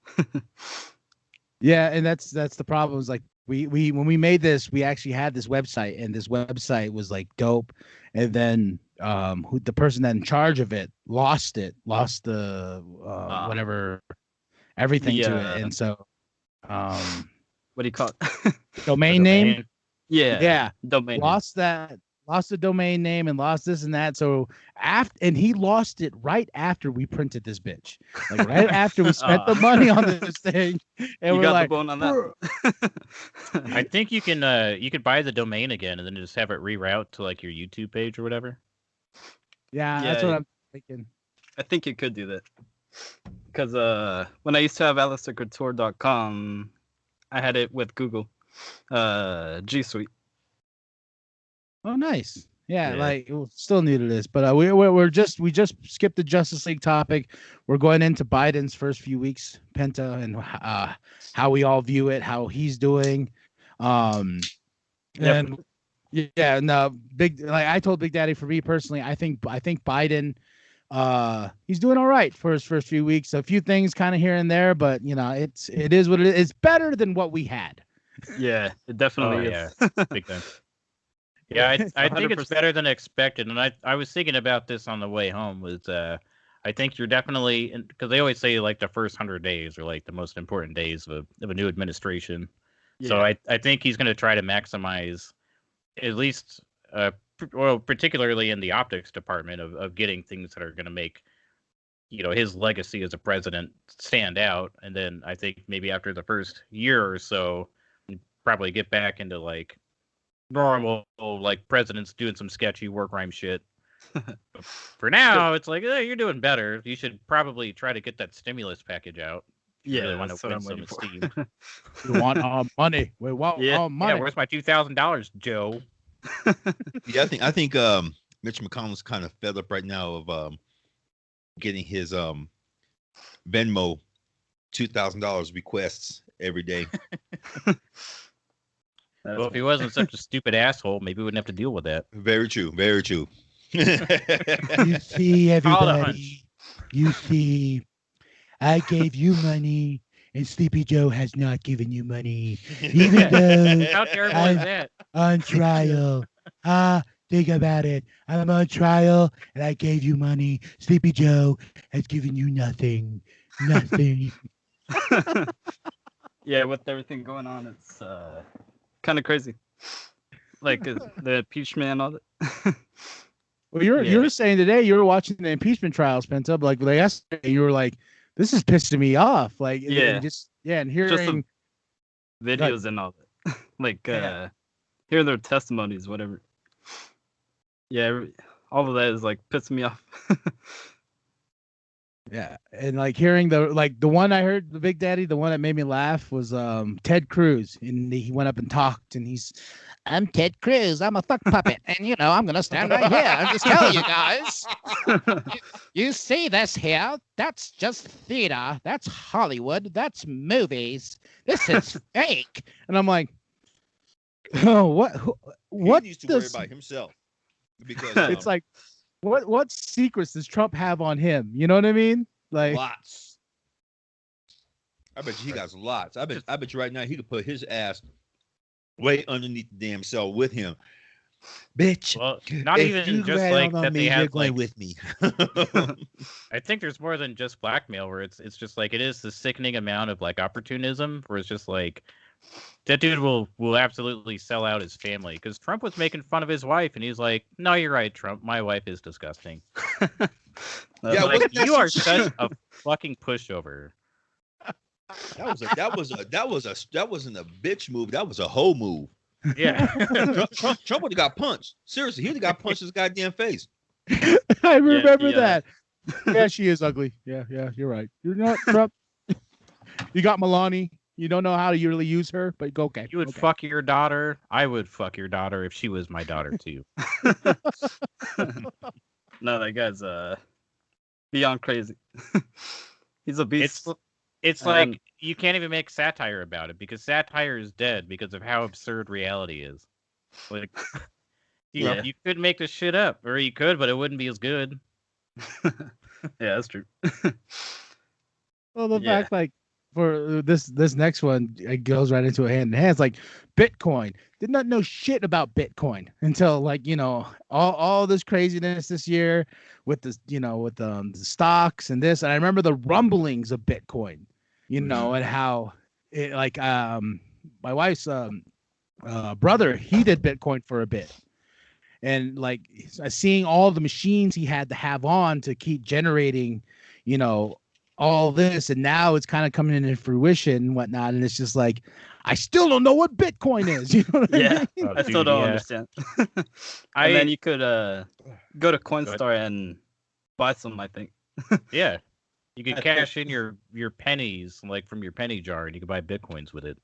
Yeah, and that's the problem. Is like we when we made this, we actually had this website, and this website was like dope. And then the person that in charge of it lost the whatever everything to Yeah. it, and so What do you call it? domain name, Yeah. yeah, Domain. name. lost the domain name and lost this and that. So and he lost it right after we printed this bitch, like right after we spent the money on this thing, and You we're got like, the bone on that. I think you can buy the domain again and then just have it reroute to like your YouTube page or whatever. yeah, that's Yeah. what I'm thinking. I think you could do that. Because when I used to have AlistairCouture.com, I had it with Google. G Suite. Oh, nice. Yeah, Yeah. like we're still new to this, but we just skipped the Justice League topic. We're going into Biden's first few weeks, Penta, and how we all view it, how he's doing. And yeah, no, big like I told Big Daddy, for me personally, I think Biden, he's doing all right for his first few weeks. A few things kind of here and there, but you know, it is what it is. It's better than what we had. Yeah, it definitely Oh, is. Big time. Yeah, I think it's 100%. better than expected, and I was thinking about this on the way home. Was I think you're definitely, because they always say like the first 100 days are like the most important days of a new administration. So I think he's going to try to maximize, at least, particularly in the optics department of getting things that are going to make, his legacy as a president stand out. And then I think maybe after the first year or so, probably get back into like normal, like presidents doing some sketchy work rhyme shit. For now, it's like, you're doing better. You should probably try to get that stimulus package out. You Yeah, really want that's to what win I'm some waiting for. esteem. We want our money. We want Yeah. our money. Yeah, where's my $2,000, Joe? Yeah, I think Mitch McConnell's kind of fed up right now of getting his Venmo $2,000 requests every day. Well, if he wasn't such a stupid asshole, maybe we wouldn't have to deal with that. Very true. Very true. You see, Call it a everybody. You see, I gave you money, and Sleepy Joe has not given you money, even though How terrible is that? on trial. Think about it. I'm on trial, and I gave you money. Sleepy Joe has given you nothing. Nothing. Yeah, with everything going on, it's kind of crazy. Like the impeachment and all that. Well, you were saying today you were watching the impeachment trials, Penta, like yesterday. You were like, "This is pissing me off." Like, Yeah. and hearing videos and all that. Like hearing their testimonies, whatever. Yeah, all of that is like pissing me off. Yeah, and like hearing the one I heard, the Big Daddy, the one that made me laugh was Ted Cruz, and he went up and talked, and I'm Ted Cruz, I'm a fuck puppet, and I'm gonna stand right here and just tell you guys, you see this here? That's just theater, that's Hollywood, that's movies, this is fake, and I'm like, oh, what He needs to worry about himself because it's like. What secrets does Trump have on him? You know what I mean? Like lots. I bet you he got lots. I bet you right now he could put his ass way underneath the damn cell with him. Bitch. Well, not even just like that they have like with me. I think there's more than just blackmail where it's just like it is the sickening amount of like opportunism where it's just like that dude will absolutely sell out his family because Trump was making fun of his wife and he's like, no, you're right, Trump. My wife is disgusting. Yeah, like, you are such a fucking pushover. That wasn't a bitch move. That was a hoe move. Yeah. Trump would have got punched. Seriously, he'd have got punched in his goddamn face. I remember that. Yeah, she is ugly. Yeah, you're right. You're not Trump. You got Melania. You don't know how to really use her, but go okay. You would fuck your daughter. I would fuck your daughter if she was my daughter too. No, that guy's beyond crazy. He's a beast. It's like you can't even make satire about it because satire is dead because of how absurd reality is. Like, you could make this shit up, or you could, but it wouldn't be as good. Yeah, that's true. Well, the fact like for this next one, it goes right into a hand in hand. It's like Bitcoin. Did not know shit about Bitcoin until like all this craziness this year with this with the stocks and this. And I remember the rumblings of Bitcoin, and how it like my wife's brother, he did Bitcoin for a bit, and like seeing all the machines he had to have on to keep generating, all this, and now it's kind of coming into fruition and whatnot, and it's just like I still don't know what Bitcoin is. You know what I mean? I still don't understand. And then you could go to Coinstar and buy some, I think. Yeah, you could cash in your pennies like from your penny jar, and you could buy Bitcoins with it.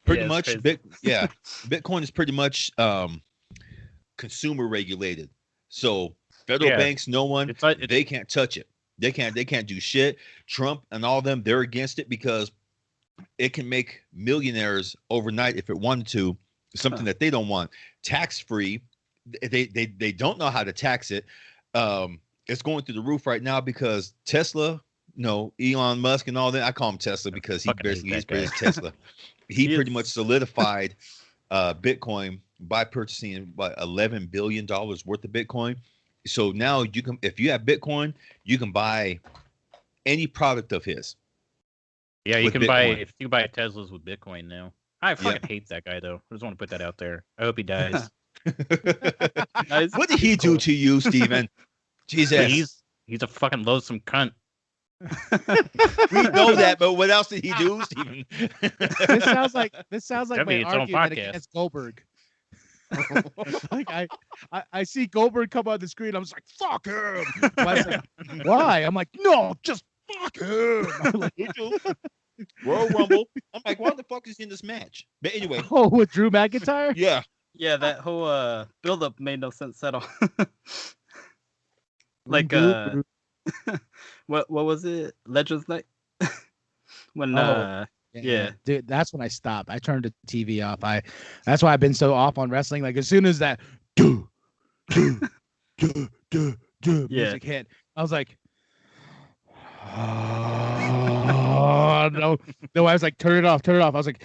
Pretty much, Bitcoin is pretty much consumer regulated. So federal banks, no one, they can't touch it. They can't do shit. Trump and all of them, they're against it because it can make millionaires overnight if it wanted to. Something that they don't want. Tax free. They don't know how to tax it. It's going through the roof right now because Tesla, Elon Musk and all that. I call him Tesla because he's basically Tesla. He pretty much solidified Bitcoin by purchasing about $11 billion worth of Bitcoin. So now you can, if you have Bitcoin, you can buy any product of his. Yeah, you can buy Teslas with Bitcoin now. I fucking hate that guy though. I just want to put that out there. I hope he dies. What did he do to you, Steven? Jesus. He's a fucking loathsome cunt. We know that, but what else did he do, Steven? This sounds like my argument against Goldberg. Like I see Goldberg come on the screen. I'm just like, fuck him. Why? I'm like, no, just fuck him. I'm like, Royal Rumble. I'm like, why the fuck is he in this match? But anyway. Oh, with Drew McIntyre? Yeah. Yeah, that whole build-up made no sense at all. Like what was it? Legends Night? When Yeah. dude, that's when I stopped. I turned the TV off. That's why I've been so off on wrestling. Like as soon as that do music hit, I was like, oh no. No, I was like, turn it off. I was like,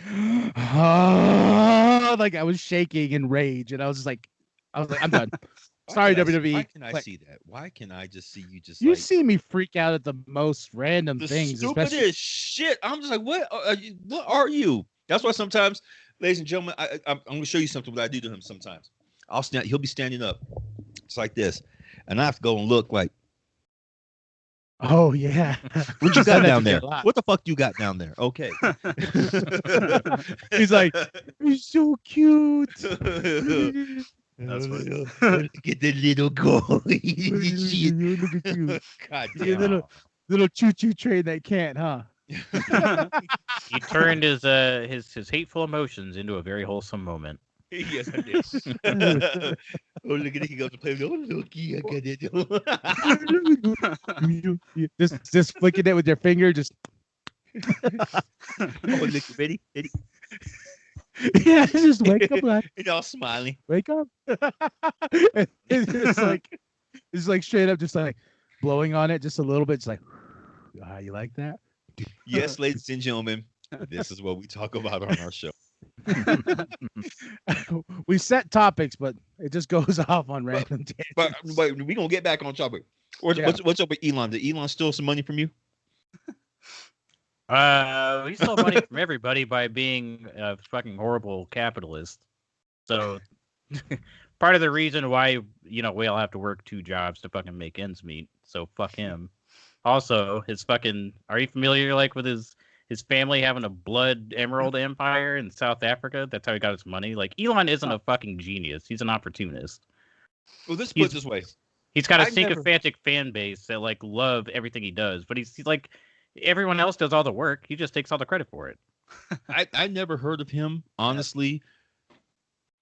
oh, like I was shaking in rage, and I was like, I'm done. Sorry, WWE. Why can I see that? Why can I just see you just You like see me freak out at the most random the things, stupidest especially. shit? I'm just like, what are you? That's why sometimes, ladies and gentlemen, I'm going to show you something what I do to him sometimes. He'll be standing up. It's like this. And I have to go and look like, Oh yeah. what you got Said that down to me there? a lot. What the fuck you got down there? Okay. He's like, he's so cute. That's funny. Look at the little girl. Look at you. God You damn. little choo-choo train that can't, huh? He turned his hateful emotions into a very wholesome moment. Yes, I did. Oh, look at it. He goes to play with. Oh, looky, I got it. Just flicking it with your finger, just Oh, look, ready? Ready? yeah, just wake up, like, And all smiling. wake up. And it's like straight up, just like blowing on it just a little bit. It's like, you like that? Yes, ladies and gentlemen, this is what we talk about on our show. We set topics, but it just goes off on random tangents. But we're going to get back on topic. What's up with Elon? Did Elon steal some money from you? He stole money from everybody by being a fucking horrible capitalist. So part of the reason why, we all have to work 2 jobs to fucking make ends meet. So fuck him. Also, are you familiar with his family having a blood emerald empire in South Africa? That's how he got his money. Like, Elon isn't a fucking genius. He's an opportunist. Well, let's put it this way. He's got a I never- sycophantic fan base that love everything he does, but he's like, everyone else does all the work. He just takes all the credit for it. I never heard of him, honestly,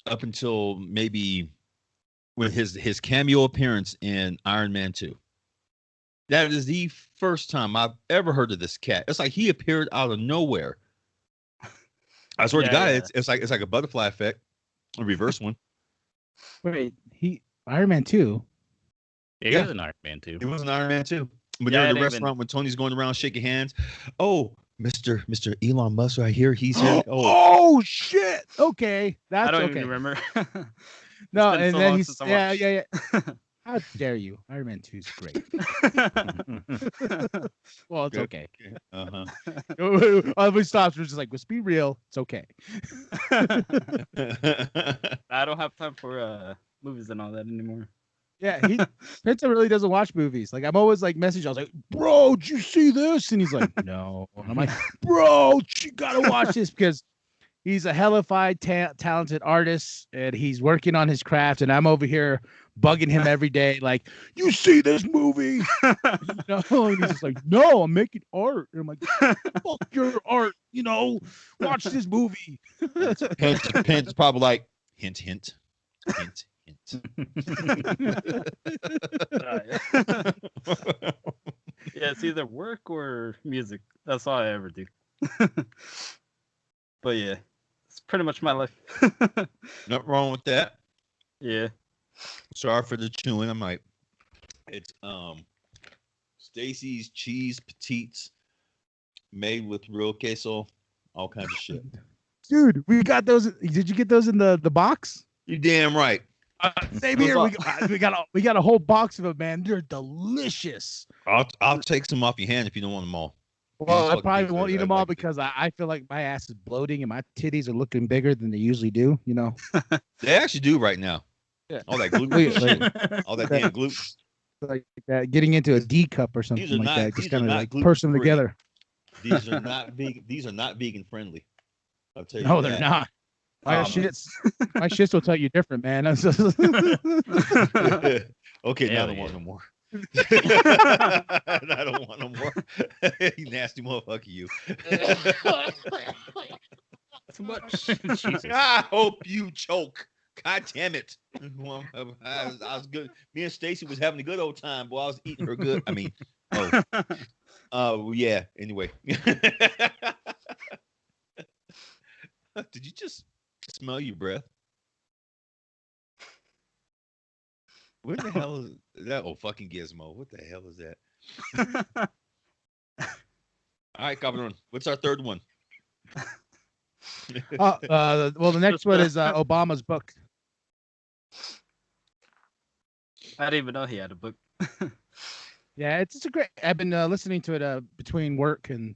up until maybe with his cameo appearance in Iron Man 2. That is the first time I've ever heard of this cat. It's like he appeared out of nowhere. I swear to God, Yeah. it's like a butterfly effect, a reverse one. Wait, Iron Man 2? It Yeah. is an Iron Man too. It was an Iron Man 2. When Yeah, they're I in the didn't restaurant, when Tony's going around shaking hands. Oh, Mr. Elon Musk right here. He's here. Oh, Oh shit! Okay, that's I don't okay. even remember. No, been and so then long he's since I yeah. watched. How dare you? Iron Man 2 is great. Well, it's Good. okay. uh-huh. We stopped. We're just like, let's be real. It's okay. I don't have time for movies and all that anymore. Yeah, Penta really doesn't watch movies. Like, I'm always like messaging. I was like, bro, did you see this? And he's like, no. And I'm like, bro, you gotta watch this because he's a hellified, talented artist, and he's working on his craft. And I'm over here bugging him every day, like, you see this movie? And he's just like, no, I'm making art. And I'm like, fuck your art. Watch this movie. Pence probably like, hint, hint, hint, hint. Yeah, it's either work or music. That's all I ever do. But yeah, it's pretty much my life. Nothing wrong with that. Yeah. Sorry for the chewing. I'm like, it's Stacy's cheese petites made with real queso, all kinds of shit. Dude, we got those. Did you get those in the box? You damn right. Same here. We got a whole box of them, man. They're delicious. I'll take some off your hand if you don't want them all. Well, I fucking probably pizza, won't eat I them all like it. because I feel like my ass is bloating and my titties are looking bigger than they usually do. They actually do right now. Yeah. All that gluten, Wait, shit, all that damn gluten. like that, getting into a D cup or something These are like not- that. Just these are kind of not like purse them gluten-free. together. These are not vegan. These are not vegan friendly. I'll tell you. No, that. they're not. My Um, shits will tell you different, man. Okay, now I Hell don't yeah. want no more. I don't want no more. You nasty motherfucker, you. Too much. Jesus. I hope you choke. God damn it. I was good. Me and Stacy was having a good old time, boy. I was eating her good. I mean, yeah. Anyway. Did you just smell your breath? What the hell is that? Oh, fucking Gizmo. What the hell is that? All right, Cabron. What's our third one? Well, the next one is Obama's book. I didn't even know he had a book. Yeah, it's a great. I've been listening to it between work and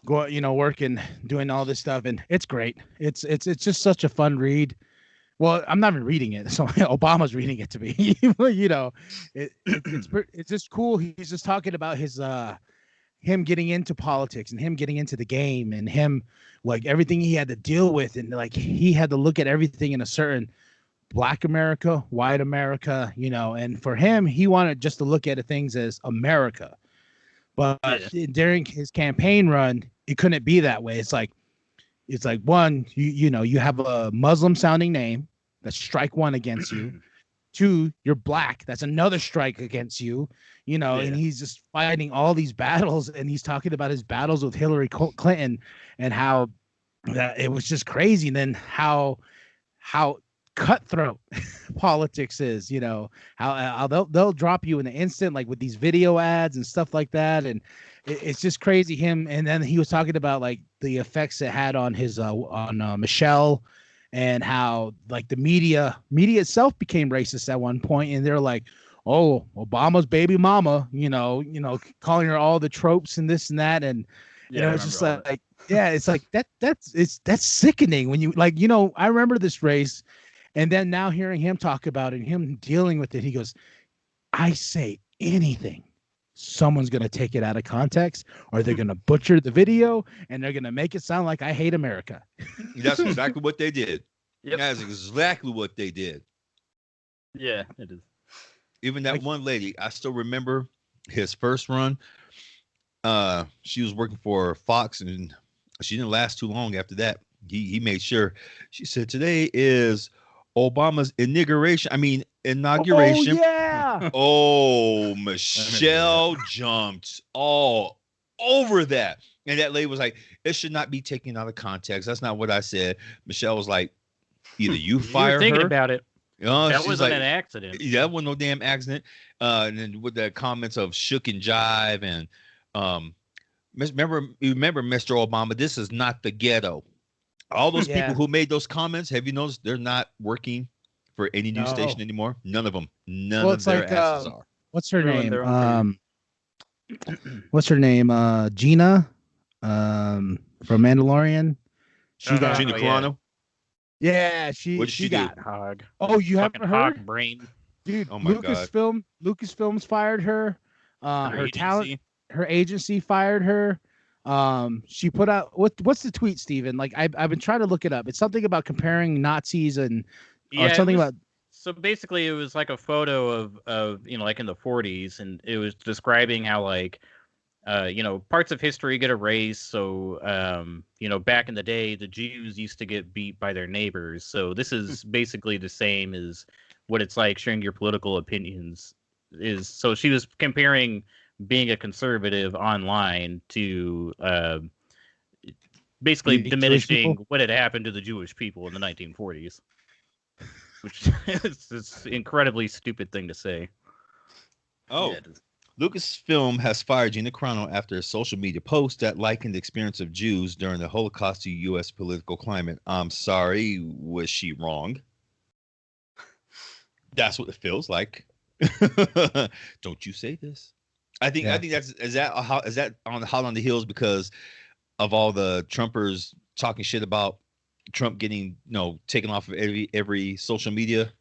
work and doing all this stuff, and it's great. It's just such a fun read. Well, I'm not even reading it, so Obama's reading it to me. It's just cool. He's just talking about his him getting into politics and him getting into the game and him like everything he had to deal with, and like he had to look at everything in a certain Black America, white America, and for him, he wanted just to look at things as America. But during his campaign run, it couldn't be that way. It's like one, you have a Muslim sounding name. That's strike one against you. Two, you're black. That's another strike against you. And he's just fighting all these battles, and he's talking about his battles with Hillary Clinton and how that it was just crazy. And then how cutthroat politics is, how they'll drop you in an instant, like with these video ads and stuff like that. And it's just crazy. And then he was talking about like the effects it had on his on Michelle, and how like the media itself became racist at one point, and they're like, oh, Obama's baby mama, calling her all the tropes and this and that. And it's just like it's like that's sickening when you I remember this race. And then now hearing him talk about it and him dealing with it, he goes, I say anything, someone's going to take it out of context, or they're going to butcher the video and they're going to make it sound like I hate America. That's exactly what they did. Yep. That's exactly what they did. Yeah, it is. Even that one lady, I still remember his first run. She was working for Fox, and she didn't last too long after that. He made sure. She said, today is Obama's inauguration. Oh, yeah. Oh, Michelle jumped all over that. And that lady was like, it should not be taken out of context. That's not what I said. Michelle was like, either you fire her. Thinking about it. That wasn't like, an accident. Yeah, that wasn't no damn accident. And then with the comments of shook and jive and remember Mr. Obama, this is not the ghetto. All those people who made those comments, have you noticed they're not working for any news station anymore? None of them. None of their asses are. What's her name? What's her name? Gina from Mandalorian. Gina Carano. Yeah, she got hog. Oh, you haven't heard? Hog brain. Dude, oh my God. Lucasfilms fired her. Her agency fired her. She put out what's the tweet, Steven? Like I've been trying to look it up. It's something about comparing Nazis or something about. So basically, it was like a photo of like in the 40s, and it was describing how like parts of history get erased. So back in the day, the Jews used to get beat by their neighbors. So this is basically the same as what it's like sharing your political opinions is. So she was comparing being a conservative online to basically diminishing what had happened to the Jewish people in the 1940s, which is this incredibly stupid thing to say. Oh, yeah, Lucasfilm has fired Gina Carano after a social media post that likened the experience of Jews during the Holocaust to U.S. political climate. I'm sorry, was she wrong? That's what it feels like. Don't you say this? I think is that on hot on the heels because of all the Trumpers talking shit about Trump getting taken off of every social media,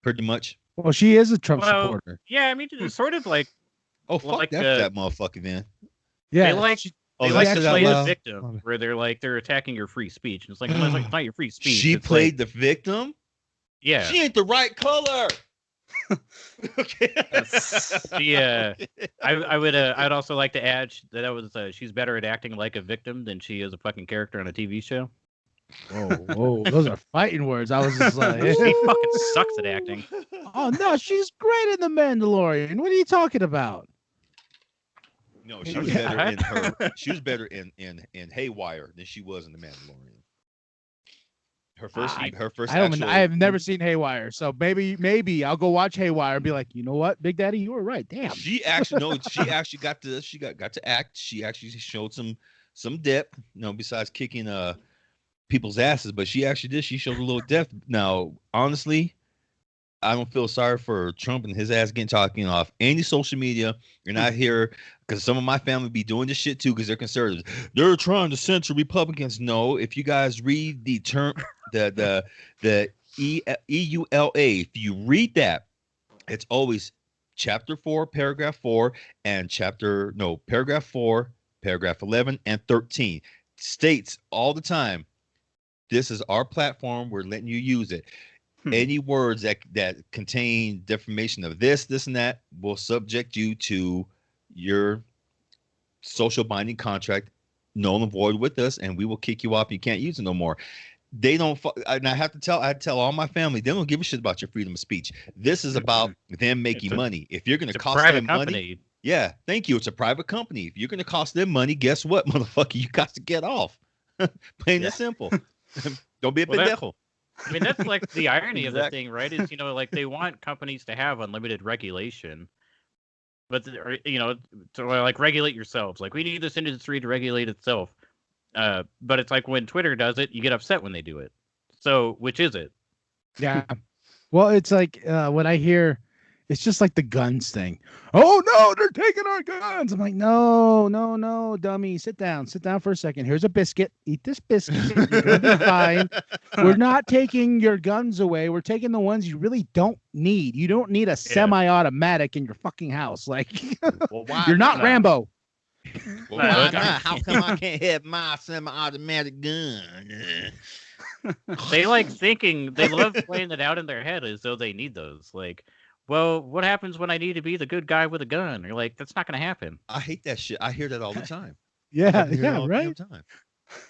pretty much. Well, she is a Trump supporter. Yeah, it's sort of like fuck that motherfucking man. Yeah, they like to play the victim, where they're attacking your free speech, and it's like it's not your free speech. She played the victim. Yeah, she ain't the right color. Okay. I'd also like to add that she's better at acting like a victim than she is a fucking character on a TV show. Whoa, those are fighting words. I was just like, she fucking sucks at acting. Oh no, she's great in The Mandalorian. What are you talking about? No, she was better in her. She was better in Haywire than she was in The Mandalorian. Her first I actual. I have never seen Haywire, so maybe I'll go watch Haywire and be like, you know what, Big Daddy, you were right. Damn. She actually got to act. She actually showed some depth. Besides kicking people's asses, but she actually did. She showed a little depth. Now, honestly, I don't feel sorry for Trump and his ass getting talking off any social media. You're not here because some of my family be doing this shit too because they're conservatives. They're trying to censor Republicans. No, if you guys read the term, the EULA, if you read that, it's always chapter 4, paragraph 4, and paragraph 4, paragraph 11 and 13 states all the time. This is our platform. We're letting you use it. Any words that contain defamation of this, and that will subject you to your social binding contract, null and void with us, and we will kick you off. You can't use it no more. They don't, and I tell all my family, they don't give a shit about your freedom of speech. This is about them making money. If you're going to cost them money, yeah, thank you. It's a private company. If you're going to cost them money, guess what, motherfucker? You got to get off. Plain and simple. Don't be a pendejo. I mean, that's like the irony of the thing, right? Is, like they want companies to have unlimited regulation, but to like regulate yourselves. Like we need this industry to regulate itself. But it's like when Twitter does it, you get upset when they do it. So which is it? Yeah. Well, it's like when I hear, it's just like the guns thing. Oh no, they're taking our guns. I'm like, no, dummy. Sit down for a second. Here's a biscuit. Eat this biscuit. You're gonna be fine. We're not taking your guns away. We're taking the ones you really don't need. You don't need a semi-automatic in your fucking house. Like, you're not Rambo. Well, why not? How come I can't have my semi-automatic gun? They they love playing it out in their head as though they need those. Like, well, what happens when I need to be the good guy with a gun? You're like, that's not going to happen. I hate that shit. I hear that all the time. Yeah, right.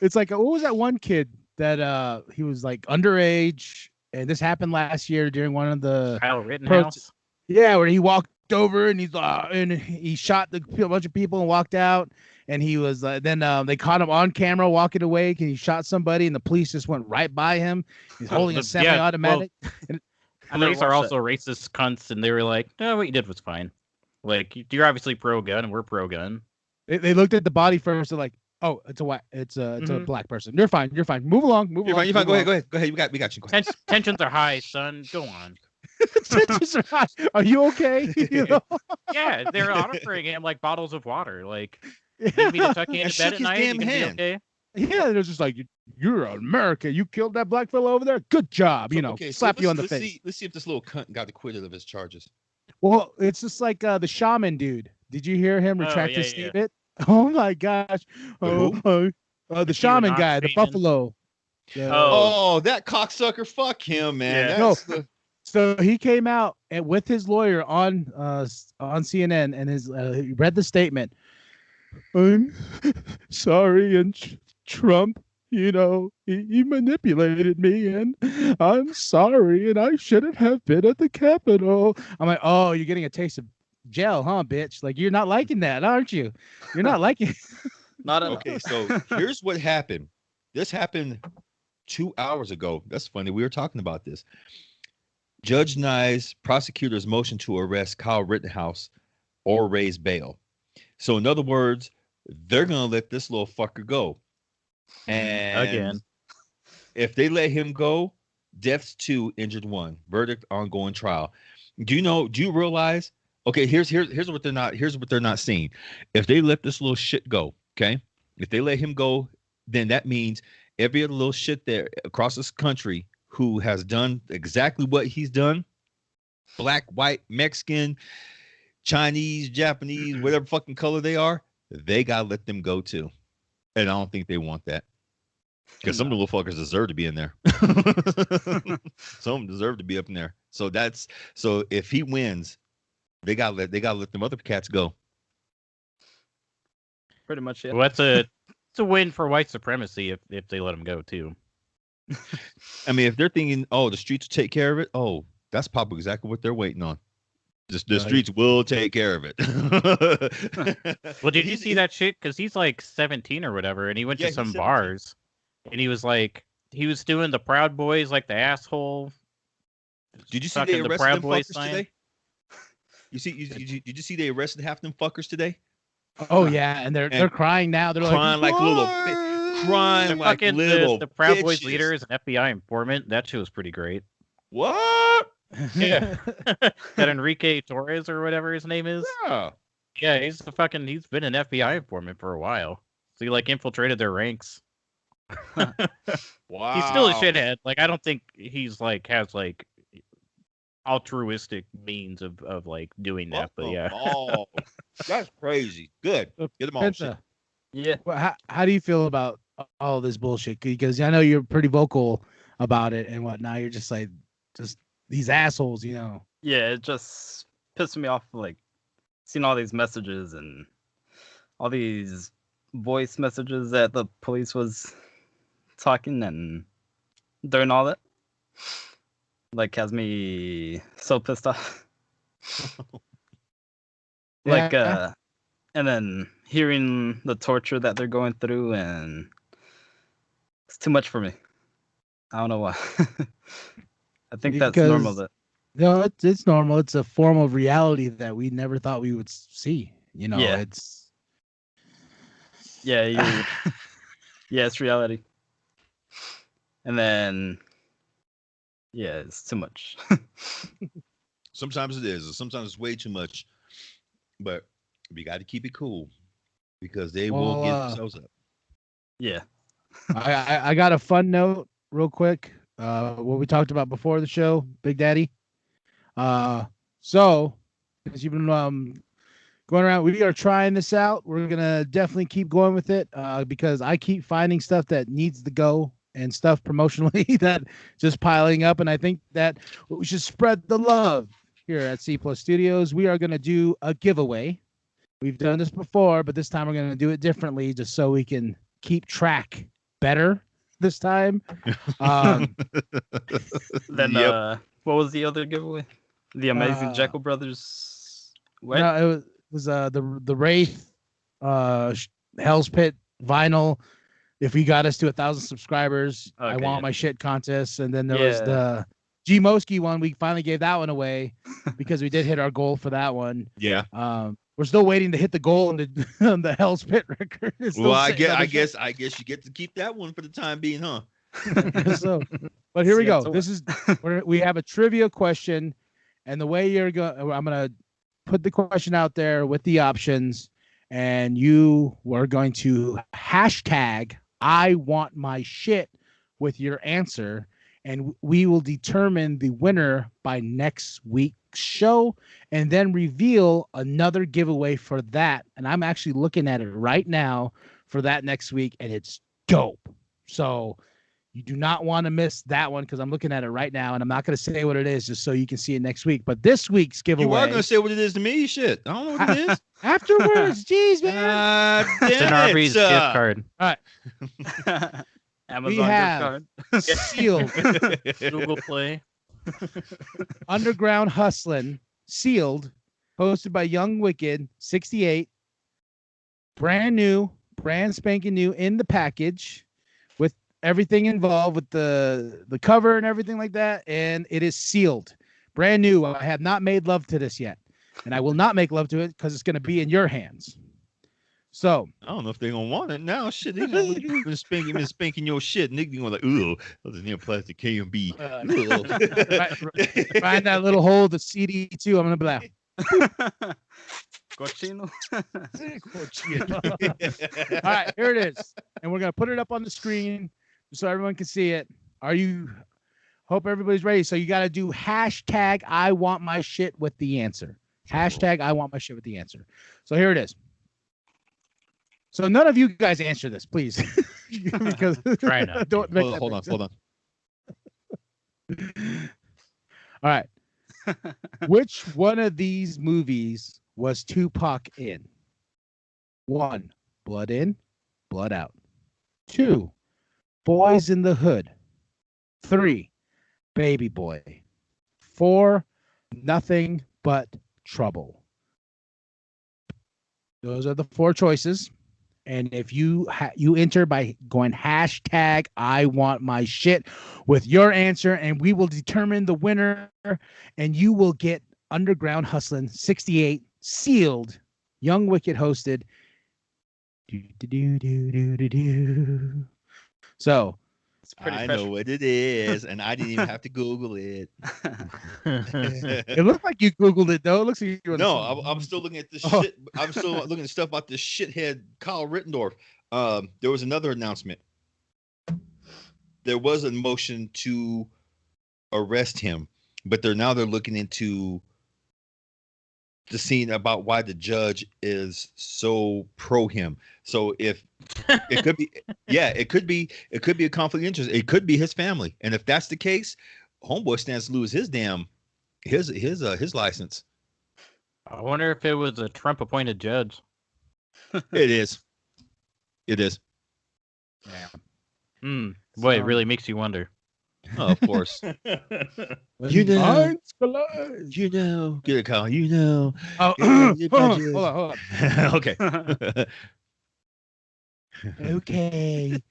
It's like, what was that one kid that he was like underage, and this happened last year during one of the Kyle Rittenhouse. Yeah, where he walked over and he shot a bunch of people and walked out, and he was then they caught him on camera walking away because he shot somebody, and the police just went right by him. He's holding a semi-automatic. Police are also racist cunts, and they were like, "No, what you did was fine. Like, you're obviously pro-gun, and we're pro-gun." They looked at the body first. They're like, "Oh, it's a black person. You're fine. Move along. You're fine. Go ahead. We got you. Tensions are high, son. Go on." Tensions are high. Are you okay? Yeah, they're offering him like bottles of water. Like, need me to tuck you into bed at night? You can be okay. Yeah, they're just like, you're America. You killed that black fellow over there. Good job. Slap you on the face. Let's see if this little cunt got acquitted of his charges. Well, it's just like the shaman dude. Did you hear him retract his statement? Oh my gosh. The shaman guy, the buffalo. That cocksucker. Fuck him, man. Yeah. So he came out with his lawyer on CNN, and he read the statement. I'm sorry, and Trump, he manipulated me, and I'm sorry, and I shouldn't have been at the Capitol. I'm like, oh, you're getting a taste of jail, huh, bitch? Like, you're not liking that, aren't you? You're not liking it. Not at Okay, so here's what happened. This happened 2 hours ago. That's funny. We were talking about this. Judge denies prosecutor's motion to arrest Kyle Rittenhouse or raise bail. So in other words, they're going to let this little fucker go. And again, if they let him go, deaths 2, injured 1, verdict, ongoing trial. Do you realize? Okay, here's what they're not seeing. If they let this little shit go, okay? If they let him go, then that means every other little shit there across this country who has done exactly what he's done, black, white, Mexican, Chinese, Japanese, whatever fucking color they are, they gotta let them go too. And I don't think they want that. Because some of the little fuckers deserve to be in there. Some of them deserve to be up in there. So if he wins, they gotta let them other cats go. Pretty much, yeah. Well, it's a win for white supremacy if they let him go too. I mean, if they're thinking, the streets will take care of it, that's probably exactly what they're waiting on. The streets will take care of it. Well, did you see that shit? Because he's like 17 or whatever, and he went to some bars, and he was like, he was doing the Proud Boys like the asshole. Did you see Fucking they the arrested Proud them Boys fuckers sign? today? Did you see they arrested half them fuckers today? Oh yeah, and they're crying now. They're Crying like little crying The like fucking little the Proud Boys bitches. leader is an FBI informant. That shit was pretty great. What? Yeah. That Enrique Torres or whatever his name is. Yeah. Yeah, he's been an FBI informant for a while. So he like infiltrated their ranks. Wow. He's still a shithead. Like I don't think he's like has like altruistic means of like doing that. But yeah. Oh, that's crazy. Good. Get them all. Penta, Yeah. well, how do you feel about all this bullshit? Because I know you're pretty vocal about it and whatnot. You're just like, just these assholes, you know. Yeah, it just pissed me off, like seeing all these messages and all these voice messages that the police was talking and doing all that. Like has me so pissed off. Like Yeah. and then hearing the torture that they're going through, and it's too much for me. I don't know why. I think that's normal. Because- No, it's normal. It's a form of reality that we never thought we would see. You know, Yeah. it's Yeah, yeah, it's reality. And then, yeah, it's too much. Sometimes it is. Sometimes it's way too much. But we got to keep it cool because they will get themselves up. Yeah. I got a fun note real quick. What we talked about before the show, Big Daddy. So as you've been going around, we are trying this out. We're gonna definitely keep going with it because I keep finding stuff that needs to go and stuff promotionally that just piling up, and I think that we should spread the love here at C Plus Studios. We are gonna do a giveaway. We've done this before, but this time we're gonna do it differently, just so we can keep track better this time. Then, Yep. what was the other giveaway? The Amazing Jekyll Brothers. What? No, it was the Wraith, Hell's Pit vinyl. If we got us to 1,000 subscribers, I Okay, want yeah. my shit contest. And then there was Yeah. the G Moski one. We finally gave that one away because we did hit our goal for that one. Yeah. We're still waiting to hit the goal on the on the Hell's Pit record. It's still Well, I sitting on guess the I guess you get to keep that one for the time being, huh? so, but here we See, go. that's This is we have a trivia question, and the way you're going, I'm gonna put the question out there with the options, and you were going to hashtag I want my shit with your answer, and we will determine the winner by next week's show, and then reveal another giveaway for that. And I'm actually looking at it right now for that next week, and it's dope. So you do not want to miss that one because I'm looking at it right now, and I'm not going to say what it is just so you can see it next week. But this week's You are giveaway gonna say what it is to me? Shit, I don't know what it is. afterwards, jeez, man. It's an Damn Arby's it, gift card. Amazon We have gift card. sealed Google Play. Underground Hustlin', sealed, posted by Young Wicked 68, brand spanking new in the package, with everything involved with the cover and everything like that, and it is sealed, brand new. I have not made love to this yet, and I will not make love to it because it's going to be in your hands. So I don't know if they're gonna want it now. Shit, they been spanking your shit. Nigga gonna like, ooh, those are plastic KMB. find that little hole, the CD too. I'm gonna be like, Cochino. all right, here it is, and we're gonna put it up on the screen so everyone can see it. Are you? Hope everybody's ready. So you got to do hashtag I want my shit with the answer. Hashtag I want my shit with the answer. So here it is. So none of you guys answer this, please, because Try not. don't make that Hold on. All right. Which one of these movies was Tupac in? 1, Blood In, Blood Out. 2, Boys in the Hood. 3, Baby Boy. 4, Nothing But Trouble. Those are the 4 choices. And if you you enter by going hashtag I want my shit with your answer, and we will determine the winner, and you will get Underground Hustlin' 68 sealed, Young Wicked hosted. So It's pretty I fresh. know what it is, and I didn't even have to Google it. it looked like you Googled it though. It looks like you No, I'm still looking at this shit. I'm still looking at stuff about this shithead Kyle Rittendorf. There was another announcement. There was a motion to arrest him, but they're looking into the scene about why the judge is so pro him. So if it could be, yeah, it could be a conflict of interest. It could be his family, and if that's the case, homeboy stands to lose his his license. I wonder if it was a Trump appointed judge. It is. It is. Yeah. Boy, it really makes you wonder. Oh, of course. You know. Get it, Kyle. You know. Oh, Your hold judges. on. Okay. Okay.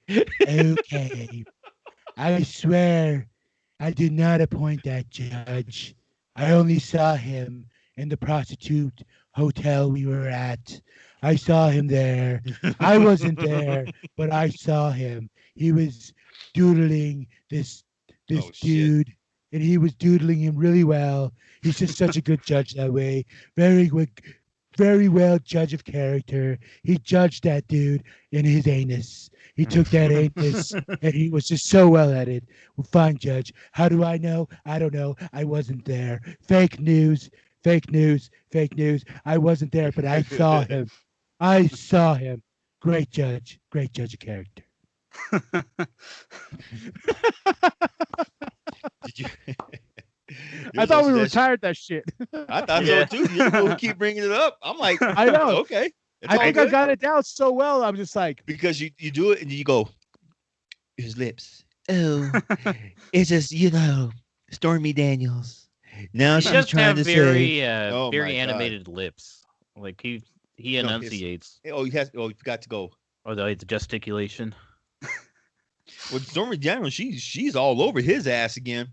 I swear I did not appoint that judge. I only saw him in the prostitute hotel we were at. I saw him there. I wasn't there, but I saw him. He was doodling this Oh, shit. dude, and he was doodling him really well. He's just such a good judge that way. Very good, very well judge of character. He judged that dude in his anus. He took that anus, and he was just so well at it. Well, fine, judge. How do I know? I don't know. I wasn't there. Fake news. Fake news. Fake news. I wasn't there, but I saw him. I saw him. Great judge. Great judge of character. Did you? I thought we retired that shit. I thought Yeah. so too. You people keep bringing it up. I'm like, I know. Okay. It's I all think I good. got it down so well. I'm just like, Because you do it and you go, his lips. Oh, it's just, Stormy Daniels. Now He she's does trying have to very, say, Oh very my God. animated lips. Like he No, enunciates. you forgot to go. Although it's gesticulation. Well, Stormy Daniels, she's all over his ass again.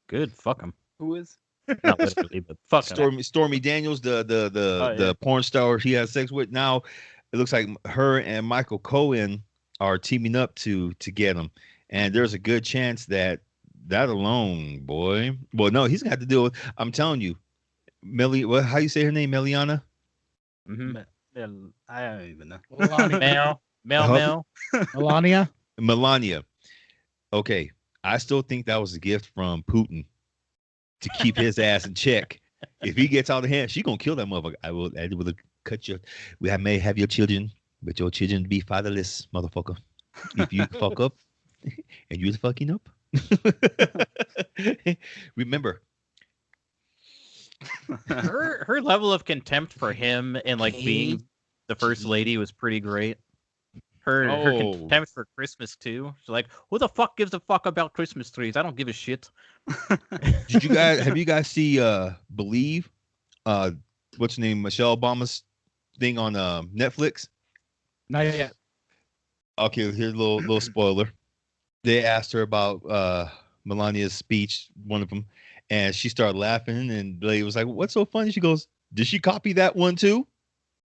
Good, fuck him. Who is? Not literally, but fuck him. Stormy Daniels, the porn star he has sex with. Now it looks like her and Michael Cohen are teaming up to get him, and there's a good chance that alone, boy. Well, no, he's gonna have to deal with. I'm telling you, how you say her name, Meliana? Mm-hmm. Yeah, I don't even know. Mel. Melania. Okay, I still think that was a gift from Putin to keep his ass in check. If he gets out of hand, she gonna kill that motherfucker. I will cut you. I may have your children, but your children be fatherless, motherfucker. If you fuck up, and you're fucking up. Remember, her level of contempt for him and like being the first lady was pretty great. Her contempt for Christmas too. She's like, who the fuck gives a fuck about Christmas trees? I don't give a shit. have you guys see Believe? What's her name? Michelle Obama's thing on Netflix? Not yet. Okay, here's a little spoiler. They asked her about Melania's speech, one of them, and she started laughing, and the lady was like, "What's so funny?" She goes, "Did she copy that one too?"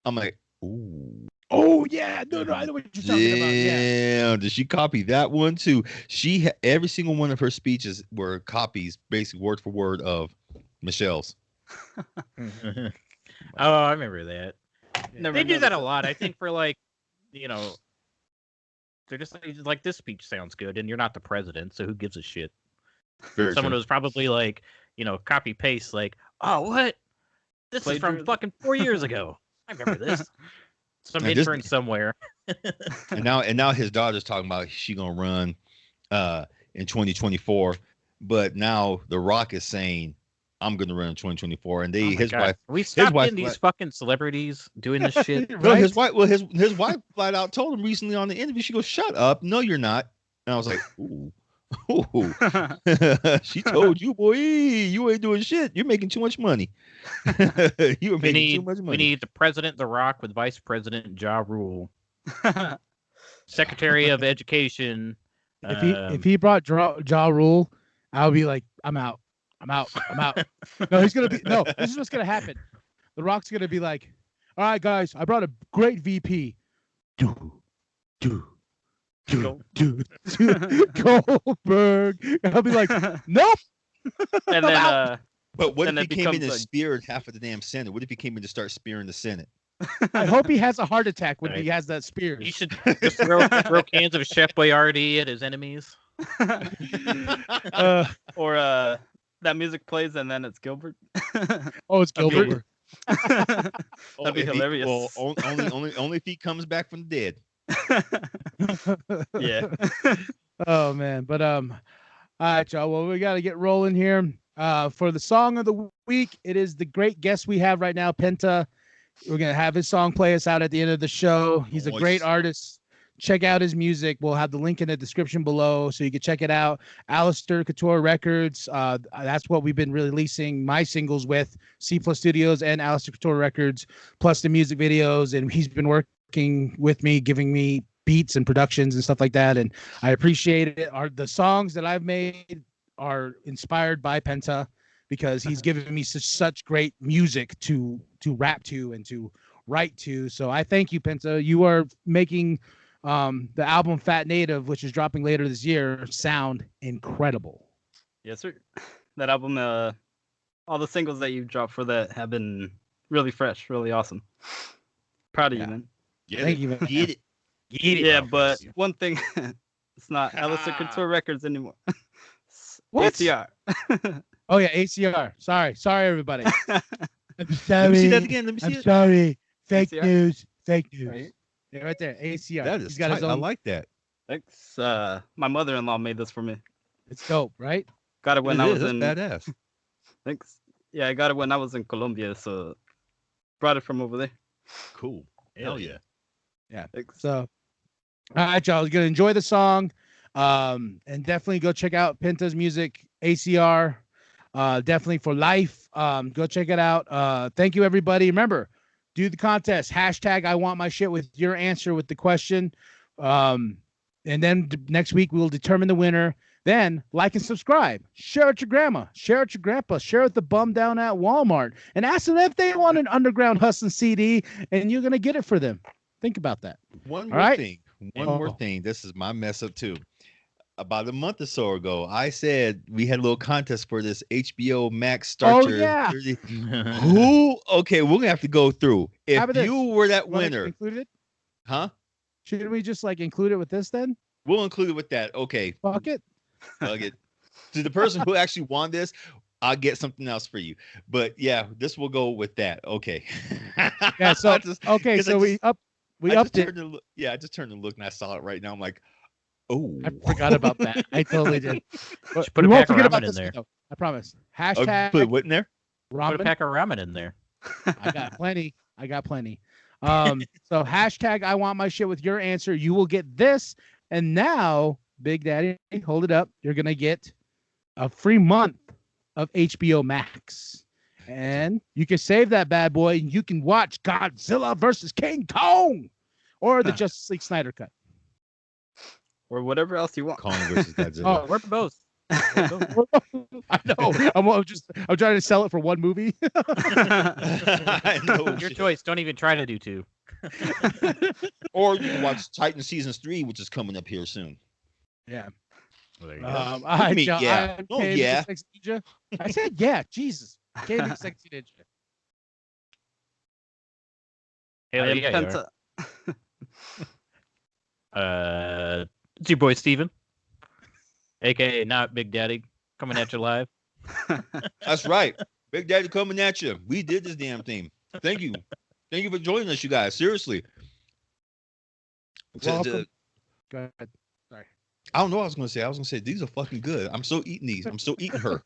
I'm like, "Ooh." Oh yeah, no, I know what you're talking about. Yeah. Damn, did she copy that one too? Every single one of her speeches were copies, basically word for word of Michelle's. Oh, I remember that. They do that a lot. I think for like, they're just like this speech sounds good, and you're not the president, so who gives a shit? Very Someone true. was probably like, copy paste, like, oh, what? This is from Plagiarism. fucking 4 years ago. I remember this. Some And this- intern somewhere. and now his daughter's talking about she gonna run in 2024, but now The Rock is saying I'm gonna run in 2024, and Oh my his God. wife. We stopped wife getting these let- fucking celebrities doing this shit. No, his wife. Well, his wife flat out told him recently on the interview. She goes, "Shut up! No, you're not." And I was like, "Ooh, ooh." She told you, boy, you ain't doing shit. You're making too much money. You were making too much money. We need the president, The Rock, with Vice President Ja Rule. Secretary of Education. If he brought Ja Rule, I would be like, I'm out. No, he's gonna be this is what's gonna happen. The Rock's gonna be like, all right, guys, I brought a great VP. Goldberg. I'll be like, nope. And then But what then if it he came in becomes and speared half of the damn Senate? What if he came in to start spearing the Senate? I hope he has a heart attack when Right. he has that spear. You should just throw cans of Chef Boyardee at his enemies. or that music plays and then it's Gilbert. Oh, it's Gilbert. That'd be If he- hilarious. Well, only if he comes back from the dead. Yeah. Oh man, but all right, y'all. Well, we got to get rolling here. For the song of the week, it is the great guest we have right now, Penta. We're gonna have his song play us out at the end of the show. He's a great artist. Check out his music. We'll have the link in the description below so you can check it out. Alistair Couture Records. That's what we've been releasing my singles with. C Plus Studios and Alistair Couture Records, plus the music videos. And he's been working with me, giving me beats and productions and stuff like that. And I appreciate it. The songs that I've made are inspired by Penta because he's given me such great music to rap to and to write to. So I thank you, Penta. You are making the album Fat Native, which is dropping later this year, sound incredible. Yes, sir. That album, all the singles that you've dropped for that have been really fresh, really awesome. Proud of you, man. Thank you, man. Get it. Yeah, but one thing, it's not Alistair Couture Records anymore. It's What? ACR. Oh yeah, ACR. Sorry, everybody. I'm Let me see that sorry. again. Let me see I'm it. sorry. Fake ACR? news. Fake news. Right. Yeah, right there. ACR. That He's is got his tight. I own. like that. Thanks. My mother-in-law made this for me. It's dope, right? Got it when It I is. was That's in. badass. Thanks. Yeah, I got it when I was in Colombia, so brought it from over there. Cool. Hell yeah. Thanks. So, all right, y'all. Gonna enjoy the song, and definitely go check out Penta's music, ACR. Definitely for life. Go check it out. Thank you, everybody. Remember, do the contest. Hashtag I want my shit with your answer with the question. And then next week we will determine the winner. Then like and subscribe. Share it with your grandma. Share it with your grandpa. Share it with the bum down at Walmart. And ask them if they want an Underground Hustling CD, and you're gonna get it for them. Think about that. One All more right. thing. One more thing. This is my mess up too. About a month or so ago, I said we had a little contest for this HBO Max starter. Oh, yeah. Who? Okay, we're gonna have to go through. How If about this? you were that Wanna winner, include it? huh? Should we just like include it with this then? We'll include it with that. Okay, Fuck it. plug it. To the person who actually won this, I'll get something else for you. But yeah, this will go with that. Okay. Yeah. So I just- okay. 'cause I So we just- upped it. turned to look, yeah, I just turned to look and I saw it right now. I'm like, oh, I forgot about that. I totally did. But put we a won't pack of forget about ramen in this there. one, though. I promise. oh, Hashtag put what in there? Put a ramen. pack of ramen in there. I got plenty. So hashtag I want my shit with your answer. You will get this. And now, Big Daddy, hold it up. You're gonna get a free month of HBO Max. And you can save that bad boy and you can watch Godzilla versus King Kong or the Justice League Snyder cut. Or whatever else you want. Kong versus Godzilla. Oh, We're both. I know. I'm trying to sell it for one movie. I know. Your choice. Don't even try to do two. Or you can watch Titan season 3, which is coming up here soon. Yeah. Well, there you go. All right, me, y'all. yeah. I'm Oh, KMB The yeah. Sexy Ninja. I said yeah. Jesus. KMB The Sexy Ninja. I Hell am yeah, you Penta. are. It's your boy Steven, aka not Big Daddy, coming at you live. That's right. Big Daddy coming at you. We did this damn thing. Thank you. Thank you for joining us, you guys. Seriously. Welcome. Go ahead. Sorry. I don't know what I was going to say. I was going to say, these are fucking good. I'm still eating these. I'm still eating her.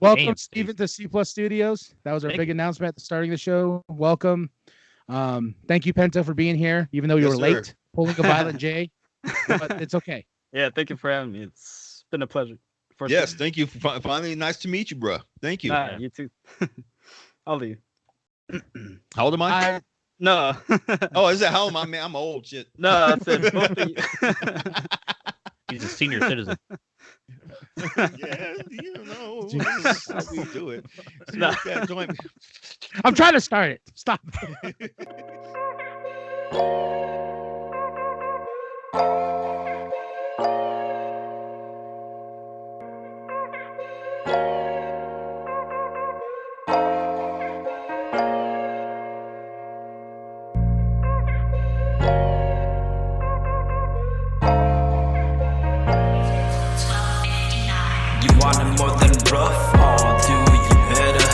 Welcome, Damn, Steven, to C Plus Studios. That was our Thank big announcement at the starting of the show. Welcome. Thank you, Penta, for being here, even though you Yes, were sir. late, pulling a violent J. But it's okay. Yeah, thank you for having me. It's been a pleasure. First Yes, time. thank you. Finally, nice to meet you, bro. Thank you. Nah, you too. I'll leave. How old am I? No. Oh, is it how am I? Man, I'm old shit. No, I said both of you. He's a senior citizen. Yeah, you know this is how we do it. No. Smoke that joint. I'm trying to start it. Stop. You want it more than rough? Oh, do you better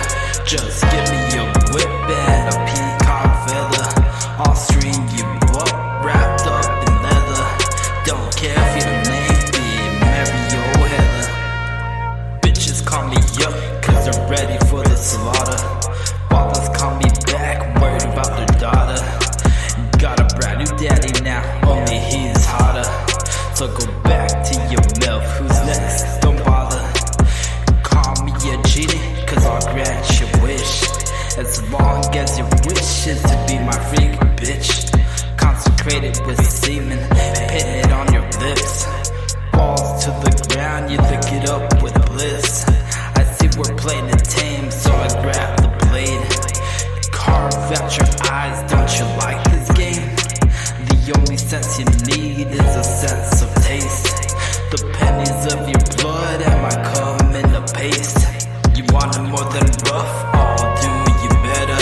just give me a whip and a peacock feather. I'll string you up, wrapped up in leather. Don't care if your name be Mario Heather. Bitches call me up, cause they're ready for the slaughter. Fathers call me back, worried about their daughter. Got a brand new daddy now, only he's hotter. So go back to your milf, who's next? Don't bother. Call me a genie, cause I'll grant your wish. As long as your wish is to be my freak bitch. Consecrated with semen, painted on your lips. Falls to the ground, you lick it up with bliss. I see we're playing it tame, so I grab the blade. Carve out your eyes, don't you like this game? The only sense you need is a sense of taste. The pennies of your blood and my cum in the paste. You want it more than rough? Oh, do you better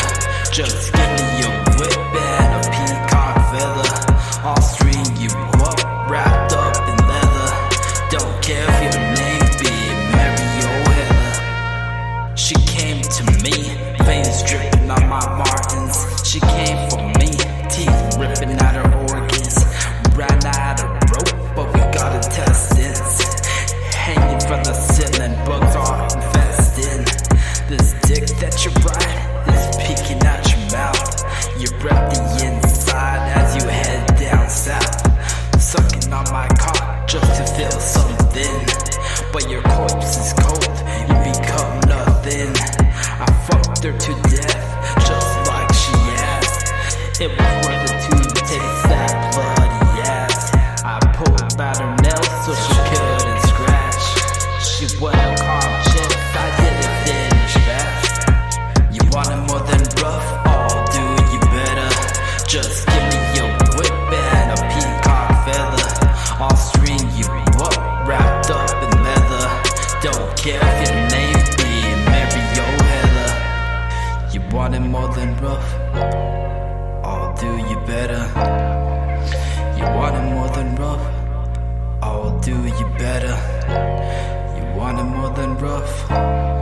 just give me a whip and a peacock feather. I'll string you up, wrapped up in leather. Don't care if your name be Mario Heather. She came to me, veins dripping on my Martins. She came for me, teeth ripping out her organs. Ran out of rope, but we got intestines hanging from the ceiling. Bugs are infesting. This dick that you ride is peeking out your mouth. You rep the inside as you head down south. Sucking on my cock just to feel something. But your corpse is cold, you become nothing. I fucked her to death, just like she asked. It was worth it to taste that bloody ass. I pulled out her nails so she couldn't scratch. She wasn't conscious, I did it finish fast. You want it more than rough? Oh, do you better just give me a whip and a peacock feather. I'll string you up, wrapped up in leather. Don't care if your name be Mario Heather. You want it more than rough? Oh, do you better? You want it more than rough? Oh, do you better? You want it more than rough?